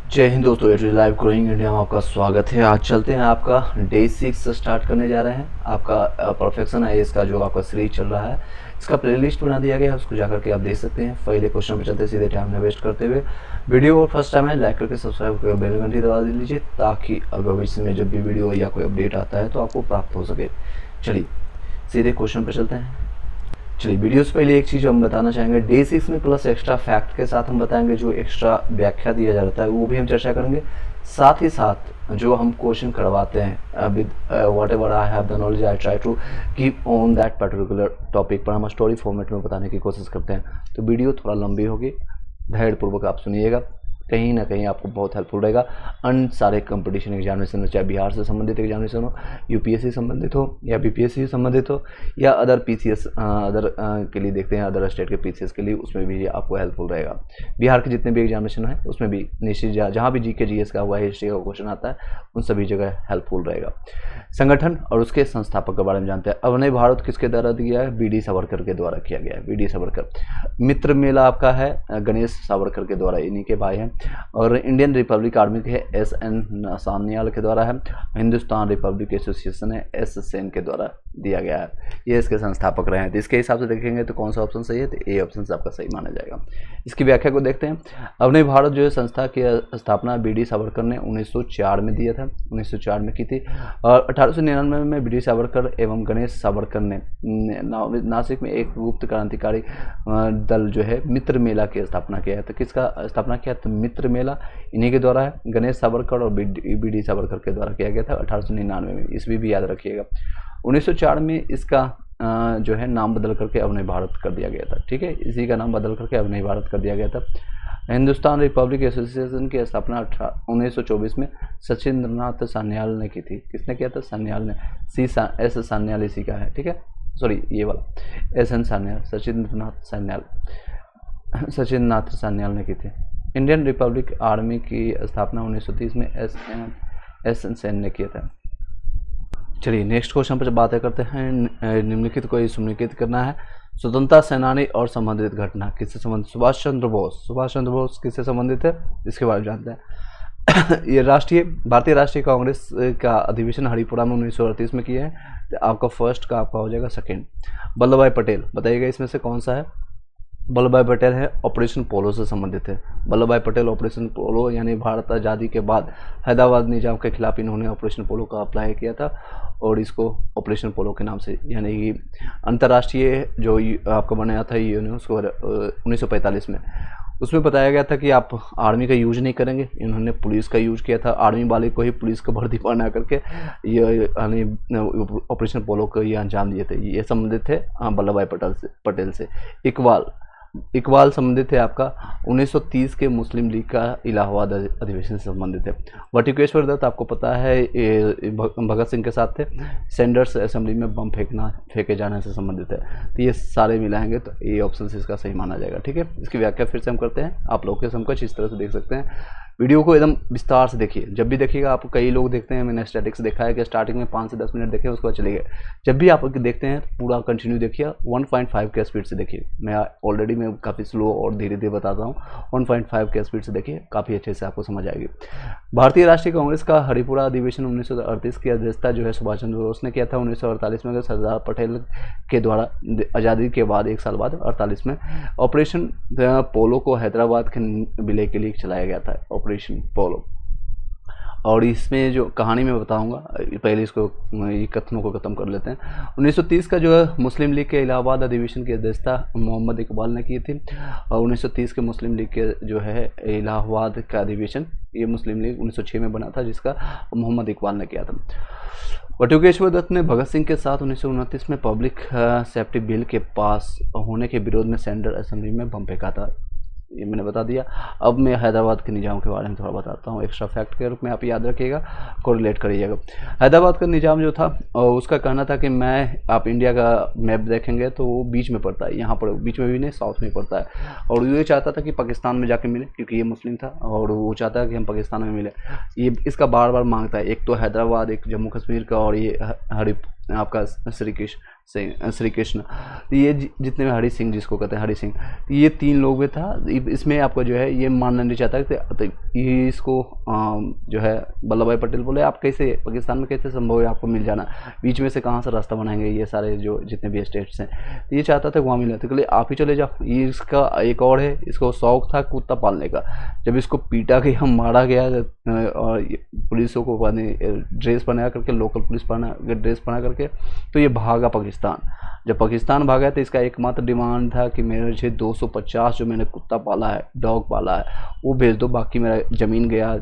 जय हिंद दोस्तों, it is live growing India में आपका स्वागत है। आज चलते हैं, आपका डे 6 स्टार्ट करने जा रहे हैं। आपका परफेक्शन है इसका जो आपका सीरीज चल रहा है, इसका प्लेलिस्ट बना दिया गया है, उसको जाकर के आप देख सकते हैं। पहले क्वेश्चन पे चलते हैं, सीधे टाइम वेस्ट करते हुए। वीडियो फर्स्ट टाइम है लाइक करके सब्सक्राइब करके बेल घंटी दबा दीजिए, ताकि भविष्य में जब भी वीडियो या कोई अपडेट आता है तो आपको प्राप्त हो सके। चलिए सीधे क्वेश्चन पे चलते हैं। चलिए वीडियो से पहले एक चीज़ हम बताना चाहेंगे, डे 6 में प्लस एक्स्ट्रा फैक्ट के साथ हम बताएंगे, जो एक्स्ट्रा व्याख्या दिया जाता है वो भी हम चर्चा करेंगे। साथ ही साथ जो हम क्वेश्चन करवाते हैं with whatever I have the knowledge I try to keep on that particular topic पर हम स्टोरी फॉर्मेट में बताने की कोशिश करते हैं। तो वीडियो थोड़ा लंबी होगी, धैर्यपूर्वक आप सुनिएगा, कहीं ना कहीं आपको बहुत हेल्पफुल रहेगा। अन्य सारे कंपटीशन एग्जामिनेशन में, चाहे बिहार से संबंधित एग्जामिनेशन हो, यूपीएससी संबंधित हो या बीपीएससी संबंधित हो या अदर पीसीएस अदर के लिए देखते हैं, अदर स्टेट के पीसीएस के लिए, उसमें भी आपको हेल्पफुल रहेगा। बिहार के जितने भी एग्जामिनेशन है उसमें भी निश्चित जहाँ भी जीके जीएस का हुआ है, हिस्ट्री का क्वेश्चन आता है, उन सभी जगह हेल्पफुल रहेगा। संगठन और उसके संस्थापक के बारे में जानते हैं। अभिनव भारत किसके द्वारा दिया है? बी डी सावरकर के द्वारा किया गया है, बी डी सावरकर। मित्र मेला आपका है गणेश सावरकर के द्वारा, इन्हीं के भाई हैं। और इंडियन रिपब्लिक आर्मी के एस एन सान्याल के द्वारा है। हिंदुस्तान रिपब्लिक एसोसिएशन है एस सेन के द्वारा दिया गया है, ये इसके संस्थापक रहे हैं। तो इसके हिसाब से देखेंगे तो कौन सा ऑप्शन सही है? तो ए ऑप्शन से आपका सही माना जाएगा। इसकी व्याख्या को देखते हैं। अभिनव भारत जो है संस्था की स्थापना बी डी सावरकर ने 1904 में दिया था, 1904 में की थी। और 1899 में बी डी सावरकर एवं गणेश सावरकर ने नासिक में एक गुप्त क्रांतिकारी दल जो है मित्र मेला की स्थापना किया है। तो किसका स्थापना किया? तो मित्र मेला इन्हीं के द्वारा है, गणेश सावरकर और बी डी सावरकर के द्वारा किया गया था 1899 में। इसमें भी याद रखिएगा। 1904 में इसका जो है नाम बदल करके अभिनव भारत कर दिया गया था। ठीक है, इसी का नाम बदल करके अभिनव भारत कर दिया गया था। हिंदुस्तान रिपब्लिक एसोसिएशन की स्थापना 1924 में सचिंद्रनाथ सान्याल ने की थी। किसने किया था? सान्याल ने। एस सान्याल इसी का है। ठीक है, सॉरी ये वाला एस एन सान्याल, सचिंद्रनाथ सान्याल ने की थी। इंडियन रिपब्लिक आर्मी की स्थापना 1930 में एस एन सेन ने किया था। चलिए नेक्स्ट क्वेश्चन पर बातें करते हैं। निम्नलिखित को सुनिश्चित करना है। स्वतंत्रता सेनानी और संबंधित घटना किससे संबंधित? सुभाष चंद्र बोस। सुभाष चंद्र बोस किससे संबंधित है, इसके बारे में जानते हैं। ये भारतीय राष्ट्रीय कांग्रेस का अधिवेशन हरिपुरा में 1938 में किया है। तो आपका फर्स्ट का आपका हो जाएगा सेकेंड। वल्लभ भाई पटेल, बताइएगा इसमें से कौन सा है? वल्लभ भाई पटेल है, ऑपरेशन पोलो से संबंधित है। वल्लभ भाई पटेल ऑपरेशन पोलो, यानी भारत आज़ादी के बाद हैदराबाद निजाम के खिलाफ इन्होंने ऑपरेशन पोलो का अप्लाई किया था, और इसको ऑपरेशन पोलो के नाम से, यानी कि अंतर्राष्ट्रीय जो आपका बनाया था यूनेस्को 1945 में, उसमें बताया गया था कि आप आर्मी का यूज नहीं करेंगे। इन्होंने पुलिस का यूज किया था, आर्मी वाले को ही पुलिस का वर्दी पहना करके ये ऑपरेशन पोलो को ये अंजाम दिए थे। ये संबंधित थे वल्लभ भाई पटेल से। इकबाल संबंधित है आपका 1930 के मुस्लिम लीग का इलाहाबाद अधिवेशन से संबंधित है। बटुकेश्वर दत्त आपको पता है भगत सिंह के साथ थे। सेंडर्स असेंबली में बम फेंके जाने से संबंधित है। तो ये सारे मिलाएंगे तो ए ऑप्शन से इसका सही माना जाएगा। ठीक है, इसकी व्याख्या फिर से हम करते हैं, आप लोग के समकक्ष इस तरह से देख सकते हैं। वीडियो को एकदम विस्तार से देखिए। जब भी देखिएगा, आप कई लोग देखते हैं, मैंने स्टैटिक्स देखा है कि स्टार्टिंग में 5 से 10 मिनट देखें, उसके बाद चले गए। जब भी आप देखते हैं पूरा कंटिन्यू देखिए, 1.5 के स्पीड से देखिए। मैं ऑलरेडी मैं काफ़ी स्लो और धीरे धीरे बताता हूँ, 1.5 के स्पीड से देखिए, काफ़ी अच्छे से आपको समझ आएगी। भारतीय राष्ट्रीय कांग्रेस का हरिपुरा अधिवेशन 1938 की अध्यक्षता जो है सुभाष चंद्र बोस ने किया था। 1948 में सरदार पटेल के द्वारा आज़ादी के बाद 1 साल बाद 48 में ऑपरेशन पोलो को हैदराबाद के विलय के लिए चलाया गया था, ऑपरेशन पोलो। और इसमें जो कहानी मैं बताऊंगा, पहले इसको ये कथनों को खत्म कर लेते हैं। 1930 का जो है मुस्लिम लीग के इलाहाबाद अधिवेशन की अध्यक्षता मोहम्मद इकबाल ने की थी। और 1930 के मुस्लिम लीग के जो है इलाहाबाद का अधिवेशन, ये मुस्लिम लीग 1906 में बना था, जिसका मोहम्मद इकबाल ने किया था। बटुकेश्वर दत्त ने भगत सिंह के साथ 1929 में पब्लिक सेफ्टी बिल के पास होने के विरोध में सेंडर असेंबली में बम फेंका था। ये मैंने बता दिया। अब मैं हैदराबाद के निज़ाम के बारे में थोड़ा बताता हूँ, एक्स्ट्रा फैक्ट के रूप में आप याद रखिएगा, कोरिलेट करिएगा। हैदराबाद का निज़ाम जो था, उसका कहना था कि आप इंडिया का मैप देखेंगे तो वो बीच में पड़ता है, यहाँ पर बीच में भी नहीं, साउथ में पड़ता है। और ये चाहता था कि पाकिस्तान में जाके मिले, क्योंकि ये मुस्लिम था, और वो चाहता है कि हम पाकिस्तान में मिले। ये इसका बार बार मांगता है, एक तो हैदराबाद, एक जम्मू कश्मीर का, और ये आपका सिंह, श्री कृष्ण, ये जितने में हरि सिंह जिसको कहते हैं हरि सिंह, ये 3 लोग में था। इसमें आपका जो है ये मानना नहीं चाहता कि ये इसको जो है वल्लभ भाई पटेल बोले आप कैसे पाकिस्तान में कैसे संभव है आपको मिल जाना, बीच में से कहाँ से रास्ता बनाएंगे, ये सारे जो जितने भी स्टेट्स हैं, तो ये चाहता था वहाँ मिलना, तो कहले आप ही चले जाओ। ये इसका एक और है, इसको शौक था कुत्ता पालने का। जब इसको पीटा गया, मारा गया और पुलिसों को ड्रेस पहना करके, लोकल पुलिस ड्रेस पहना करके, तो ये भागा पाकिस्तान। जब पाकिस्तान भागा तो इसका एकमात्र डिमांड था कि मेरे से 250 जो मैंने कुत्ता पाला है, डॉग पाला है, वो भेज दो, बाकी मेरा ज़मीन गया,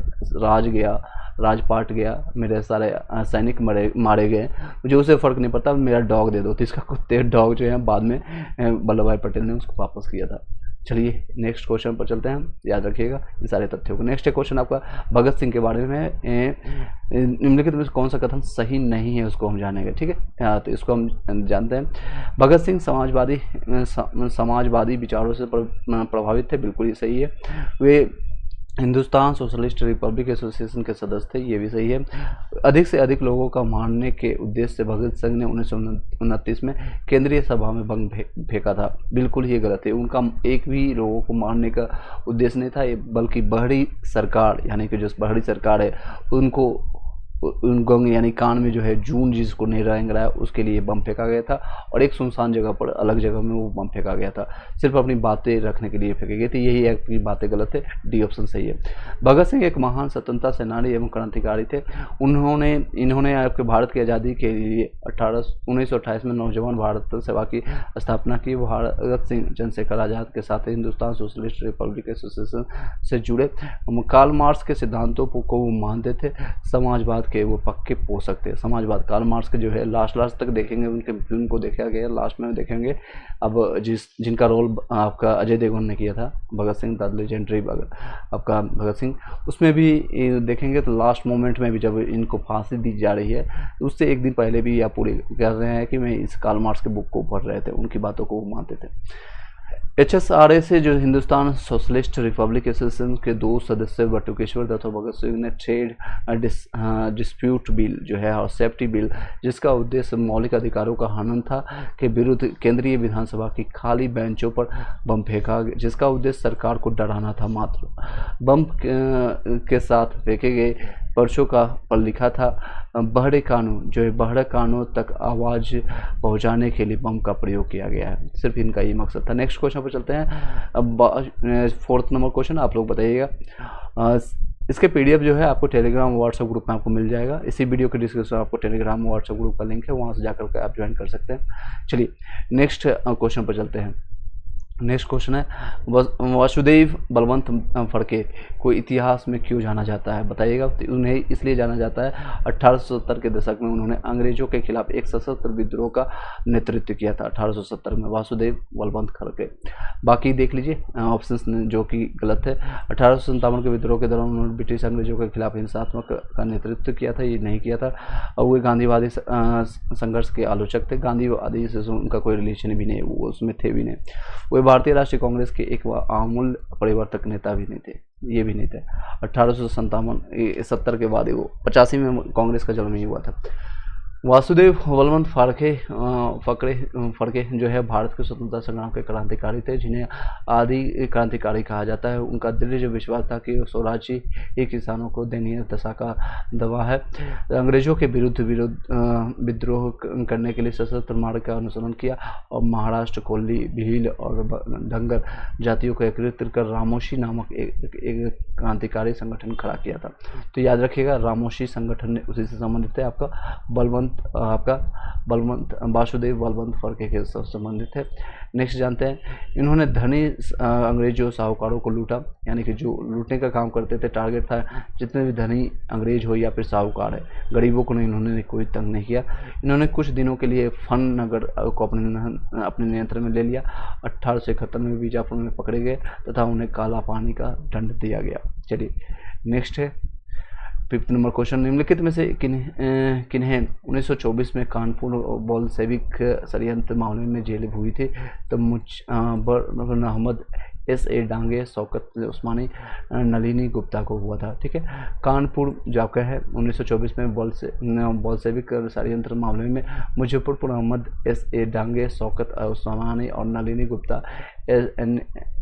राजपाट गया, मेरे सारे सैनिक मारे गए, मुझे उससे फ़र्क नहीं पड़ता, मेरा डॉग दे दो। तो इसका कुत्ते डॉग जो है बाद में वल्लभ भाई पटेल ने उसको वापस किया था। चलिए नेक्स्ट क्वेश्चन पर चलते हैं, याद रखिएगा इन सारे तथ्यों को। नेक्स्ट क्वेश्चन आपका भगत सिंह के बारे में निम्नलिखित में कौन सा कथन सही नहीं है उसको हम जानेंगे, ठीक है। तो इसको हम जानते हैं। भगत सिंह समाजवादी विचारों से प्रभावित थे, बिल्कुल ही सही है। वे हिंदुस्तान सोशलिस्ट रिपब्लिक एसोसिएशन के सदस्य थे, ये भी सही है। अधिक से अधिक लोगों का मारने के उद्देश्य से भगत सिंह ने 1929 में केंद्रीय सभा में बम फेंका था, बिल्कुल ये गलत है। उनका एक भी लोगों को मारने का उद्देश्य नहीं था, बल्कि बाहरी सरकार यानी कि जो बाहरी सरकार है उनको यानी कान में जो है जून जिसको नहीं रहा उसके लिए बम फेंका गया था, और एक सुनसान जगह पर अलग जगह में वो बम फेंका गया था, सिर्फ अपनी बातें रखने के लिए फेंके गए थे। यही एक बातें गलत है, डी ऑप्शन सही है। भगत सिंह एक महान स्वतंत्रता सेनानी एवं क्रांतिकारी थे। इन्होंने आपके भारत की आज़ादी के लिए 1928 में नौजवान भारत सेवा की स्थापना की। भगत सिंह चंद्रशेखर आज़ाद के साथ हिंदुस्तान सोशलिस्ट रिपब्लिक एसोसिएशन से जुड़े। कार्ल मार्क्स के सिद्धांतों को वो मानते थे, समाजवाद के वो पक्के पोषक थे। समाजवाद कार्ल मार्क्स के जो है लास्ट तक देखेंगे, उनके फिल्म को देखा गया, लास्ट में देखेंगे। अब जिनका रोल आपका अजय देवगन ने किया था, भगत सिंह द लेजेंडरी आपका भगत सिंह, उसमें भी देखेंगे तो लास्ट मोमेंट में भी जब इनको फांसी दी जा रही है, उससे एक दिन पहले भी या पूरे कह रहे हैं कि मैं इस कार्ल मार्क्स के बुक को पढ़ रहे थे, उनकी बातों को मानते थे। HSRA से जो हिंदुस्तान सोशलिस्ट रिपब्लिक एसोसिएशन के 2 सदस्य बटुकेश्वर दत्त और भगत सिंह ने ट्रेड डिस्प्यूट बिल जो है और सेफ्टी बिल, जिसका उद्देश्य मौलिक अधिकारों का हनन था, के विरुद्ध केंद्रीय विधानसभा की खाली बेंचों पर बम फेंका, जिसका उद्देश्य सरकार को डराना था। मात्र बम के साथ फेंके गए पर्चों पर लिखा था बहरे कानून, जो है बहरे कानून तक आवाज़ पहुंचाने के लिए बम का प्रयोग किया गया है, सिर्फ इनका ये मकसद था। नेक्स्ट क्वेश्चन पर चलते हैं। अब 4th नंबर क्वेश्चन आप लोग बताइएगा। इसके PDF जो है आपको टेलीग्राम व्हाट्सएप ग्रुप में आपको मिल जाएगा। इसी वीडियो के डिस्क्रिप्शन में आपको टेलीग्राम व्हाट्सएप ग्रुप का लिंक है, वहाँ से जाकर के आप ज्वाइन कर सकते हैं। चलिए नेक्स्ट क्वेश्चन पर चलते हैं। नेक्स्ट क्वेश्चन है, वासुदेव बलवंत फड़के को इतिहास में क्यों जाना जाता है, बताइएगा। उन्हें इसलिए जाना जाता है 1870 के दशक में उन्होंने अंग्रेजों के खिलाफ एक सशस्त्र विद्रोह का नेतृत्व किया था 1870 में, वासुदेव बलवंत फड़के। बाकी देख लीजिए ऑप्शन जो कि गलत है। 1857 के विद्रोह के दौरान उन्होंने ब्रिटिश अंग्रेजों के खिलाफ हिंसात्मक का नेतृत्व किया था, ये नहीं किया था। और वे गांधीवादी संघर्ष के आलोचक थे, गांधीवादी से उनका कोई रिलेशन भी नहीं, वो उसमें थे भी नहीं। वे भारतीय राष्ट्रीय कांग्रेस के एक आमूल परिवर्तक नेता भी नहीं थे, ये भी नहीं थे। 1870 के बाद वो 85 में कांग्रेस का जन्म ही हुआ था। वासुदेव बलवंत फड़के जो है भारत के स्वतंत्रता संग्राम के क्रांतिकारी थे, जिन्हें आदि क्रांतिकारी कहा जाता है। उनका दृढ़ विश्वास था कि स्वराज ही किसानों को दयनीय दशा का दवा है। अंग्रेजों के विरुद्ध विद्रोह करने के लिए सशस्त्र मार्ग का अनुसरण किया और महाराष्ट्र, कोल्ली, भील और डंगर जातियों को एकत्रित कर रामोशी नामक एक क्रांतिकारी संगठन खड़ा किया था। तो याद रखिएगा रामोशी संगठन उसी से संबंधित है, आपका वासुदेव बलवंत फड़के के साथ संबंधित है। नेक्स्ट जानते हैं, इन्होंने धनी अंग्रेजों साहूकारों को लूटा, यानी कि जो लूटने का काम करते थे, टारगेट था जितने भी धनी अंग्रेज हो या फिर साहूकार है, गरीबों को इन्होंने कोई तंग नहीं किया। इन्होंने कुछ दिनों के लिए फन नगर को अपने नियंत्रण में ले लिया। 1871 में बीजापुर में पकड़े गए तथा उन्हें काला पानी का दंड दिया गया। चलिए नेक्स्ट है 5th नंबर क्वेश्चन, निम्नलिखित में से किन्हें 1924 में कानपुर बोल्शेविक षड्यंत्र मामले में जेल हुई थी। तो अहमद S.A. डांगे, शौकत उस्मानी, नलिनी गुप्ता को हुआ था। ठीक है। कानपुर जो आपका है 1924 में बोल्शेविक षड्यंत्र मामले में मुजफ्फरपुर अहमद, S.A. डांगे, शौकत उस्मानी और नलिनी गुप्ता,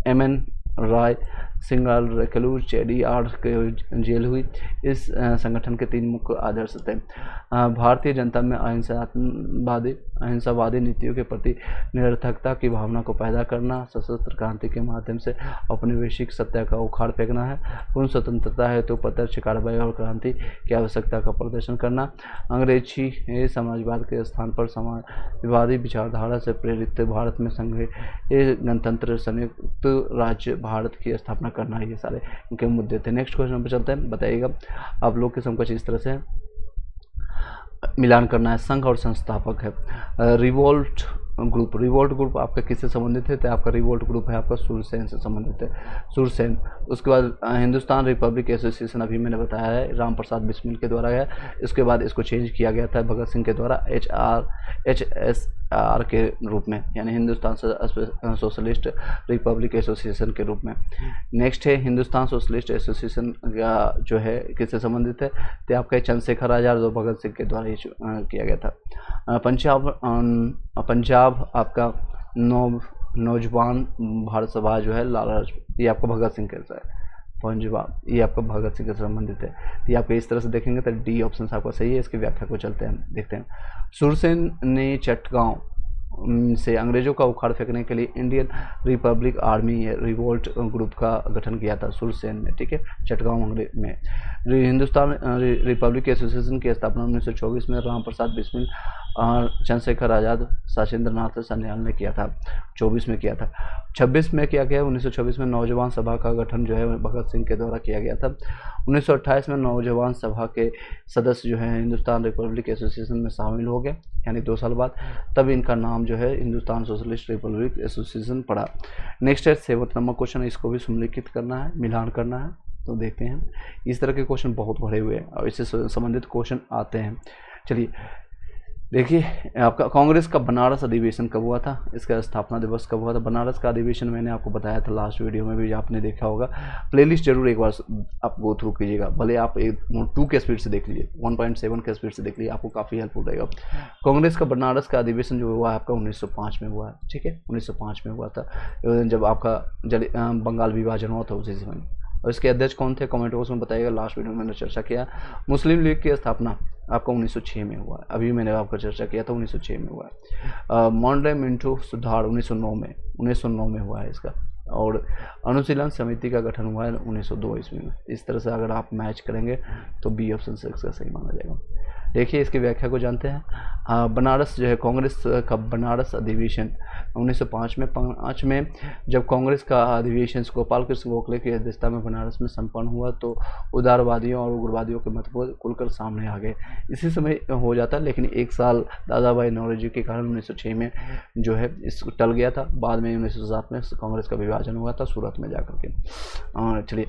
M.N. राय, सिंगाल रेकलू, चेडीआर के जेल हुई। इस संगठन के 3 मुख्य आदर्श थे। भारतीय जनता में अहिंसावादी नीतियों के प्रति निरर्थकता की भावना को पैदा करना, सशस्त्र क्रांति के माध्यम से औपनिवेशिक सत्ता का उखाड़ फेंकना है, पूर्ण स्वतंत्रता है तो प्रत्यक्ष कार्रवाई और क्रांति की आवश्यकता का प्रदर्शन करना, अंग्रेजी समाजवाद के स्थान पर समाजवादी विचारधारा से प्रेरित भारत में संघीय गणतंत्र संयुक्त राज्य भारत की स्थापना करना, ये सारे इनके मुद्दे थे। नेक्स्ट क्वेश्चन पर चलते हैं। बताइएगा आप लोग के समकक्ष इस तरह से मिलान करना है। संघ और संस्थापक है। रिवोल्ट ग्रुप आपका किससे संबंधित है? तो आपका रिवोल्ट ग्रुप है आपका सूरसेन से संबंधित है, सूरसेन। उसके बाद हिंदुस्तान रिपब्लिक एसोसिएशन अभी मैंने बताया है राम प्रसाद बिस्मिल के द्वारा है। इसके बाद इसको चेंज किया गया था भगत सिंह के द्वारा HSR के रूप में, यानी हिंदुस्तान सोशलिस्ट रिपब्लिक एसोसिएशन के रूप में। नेक्स्ट है हिंदुस्तान सोशलिस्ट एसोसिएशन का जो है किससे संबंधित है? तो आपका चंद्रशेखर आजाद और भगत सिंह के द्वारा किया गया था। पंजाब आपका नौजवान भारत सभा जो है लाला, ये आपका भगत सिंह के है। पंजाब ये आपका भगत सिंह से संबंधित है। ये आप इस तरह से देखेंगे तो डी ऑप्शन आपका सही है। इसकी व्याख्या को चलते हैं देखते हैं। सूरसेन ने चटगांव से अंग्रेजों का उखाड़ फेंकने के लिए Indian Republic army revolt group का गठन किया था सूरसेन ने। ठीक है। चटगांव में हिंदुस्तान रिपब्लिक एसोसिएशन की स्थापना 1924 में राम प्रसाद बिस्मिल, चंद्रशेखर आजाद, सचिंद्र नाथ सान्याल ने किया था। 24 में किया था। 26 में किया गया 1926 में नौजवान सभा का गठन जो है भगत सिंह के द्वारा किया गया था। 1928 में नौजवान सभा के सदस्य जो है हिंदुस्तान रिपब्लिक एसोसिएशन में शामिल हो गए, यानी 2 साल बाद। तब इनका नाम जो है हिंदुस्तान सोशलिस्ट रिपब्लिक एसोसिएशन पड़ा। नेक्स्ट है 7 नंबर क्वेश्चन, इसको भी सुमेलित करना है, मिलान करना है। तो देखते हैं, इस तरह के क्वेश्चन बहुत भरे हुए हैं और इससे संबंधित क्वेश्चन आते हैं। चलिए देखिए, आपका कांग्रेस का बनारस अधिवेशन कब हुआ था? इसका स्थापना दिवस कब हुआ था? बनारस का अधिवेशन मैंने आपको बताया था लास्ट वीडियो में भी, आपने देखा होगा। प्लेलिस्ट जरूर एक बार आप गो थ्रू कीजिएगा, भले आप 2 के स्पीड से देख लीजिए, 1.7 के स्पीड से देख लीजिए, आपको काफ़ी हेल्पफुल रहेगा। कांग्रेस का बनारस का अधिवेशन जो हुआ है आपका 1905 में हुआ है। ठीक है, 1905 में हुआ था, जब आपका बंगाल विभाजन हुआ था उसी समय। और इसके अध्यक्ष कौन थे? कमेंट बॉक्स में बताइएगा। लास्ट वीडियो में मैंने चर्चा किया। मुस्लिम लीग की स्थापना आपका 1906 में हुआ है, अभी मैंने आपको चर्चा किया था 1906 में हुआ है। मॉडल मिंटो सुधार 1909 में हुआ है इसका। और अनुशीलन समिति का गठन हुआ है 1902 ईस्वी में। इस तरह से अगर आप मैच करेंगे तो बी ऑप्शन से इसका सही माना जाएगा। देखिए इसकी व्याख्या को जानते हैं। बनारस जो है कांग्रेस का बनारस अधिवेशन 1905 में जब कांग्रेस का अधिवेशन गोपाल कृष्ण गोखले की अध्यक्षता में बनारस में संपन्न हुआ तो उदारवादियों और उग्रवादियों के मतभेद खुलकर सामने आ गए। इसी समय हो जाता, लेकिन 1 साल दादा भाई नौरोजी के कारण 1906 में जो है इस टल गया था। बाद में 1907 में कांग्रेस का विभाजन हुआ था सूरत में जाकर के। चलिए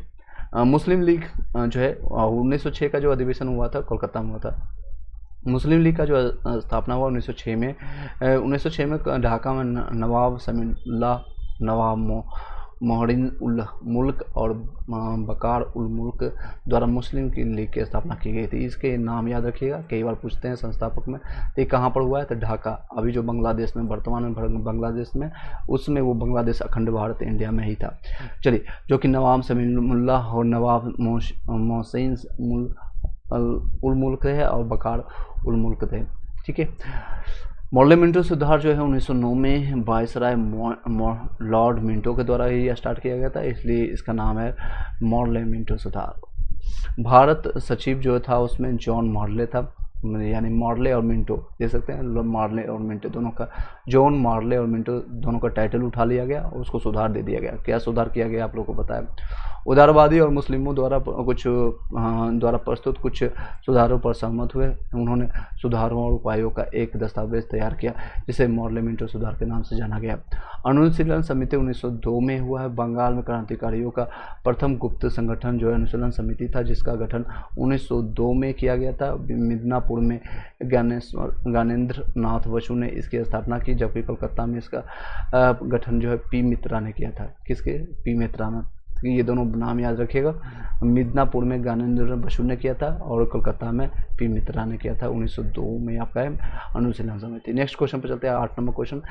मुस्लिम लीग जो है 1906 का जो अधिवेशन हुआ था कोलकाता में हुआ था। मुस्लिम लीग का जो स्थापना हुआ 1906 में ढाका में नवाब समीउल्लाह, नवाब मोहरिन उल मुल्क और बकार उल मुल्क द्वारा मुस्लिम की लीग की स्थापना की गई थी। इसके नाम याद रखिएगा, कई बार पूछते हैं संस्थापक में। तो ये कहाँ पर हुआ है? तो ढाका, अभी जो बांग्लादेश में, वर्तमान में बांग्लादेश में, उसमें वो बांग्लादेश अखंड भारत इंडिया में ही था। चलिए, जो कि नवाब समीउल्लाह और नवाब मोहसिन उल मुल्क है और बकार उल मुल्क थे। ठीक है। मॉडल मिंटो सुधार जो है 1909 में वायसराय लॉर्ड मिंटो के द्वारा ही स्टार्ट किया गया था, इसलिए इसका नाम है मॉडल मिंटो सुधार। भारत सचिव जो था उसमें जॉन मॉडले था, यानी मॉडले और मिंटो दे सकते हैं, मॉडले और मिंटो दोनों का, जॉन मॉडले और मिंटो दोनों का टाइटल उठा लिया गया और उसको सुधार दे दिया गया। क्या सुधार किया गया आप लोगों को पता है? उदारवादी और मुस्लिमों द्वारा प्रस्तुत कुछ सुधारों पर सहमत हुए। उन्होंने सुधारों और उपायों का एक दस्तावेज तैयार किया जिसे मॉडल मिंटो सुधार के नाम से जाना गया। अनुशीलन समिति 1902 में हुआ है। बंगाल में क्रांतिकारियों का प्रथम गुप्त संगठन जो है अनुशीलन समिति था, जिसका गठन 1902 में किया गया था। मिदनापुर मिदनापुर में ज्ञानेंद्र नाथ बसु ने इसकी स्थापना की, जबकि कोलकाता में इसका गठन जो है पी मित्रा ने किया था। किसके? पी मित्रा ने। ये दोनों नाम याद रखिएगा। मिदनापुर में ज्ञानेंद्र बसु ने किया था और कोलकाता में पी मित्रा ने किया था 1902 में आपका है अनुशीलन समिति। नेक्स्ट क्वेश्चन पर चलते हैं, 8 नंबर क्वेश्चन।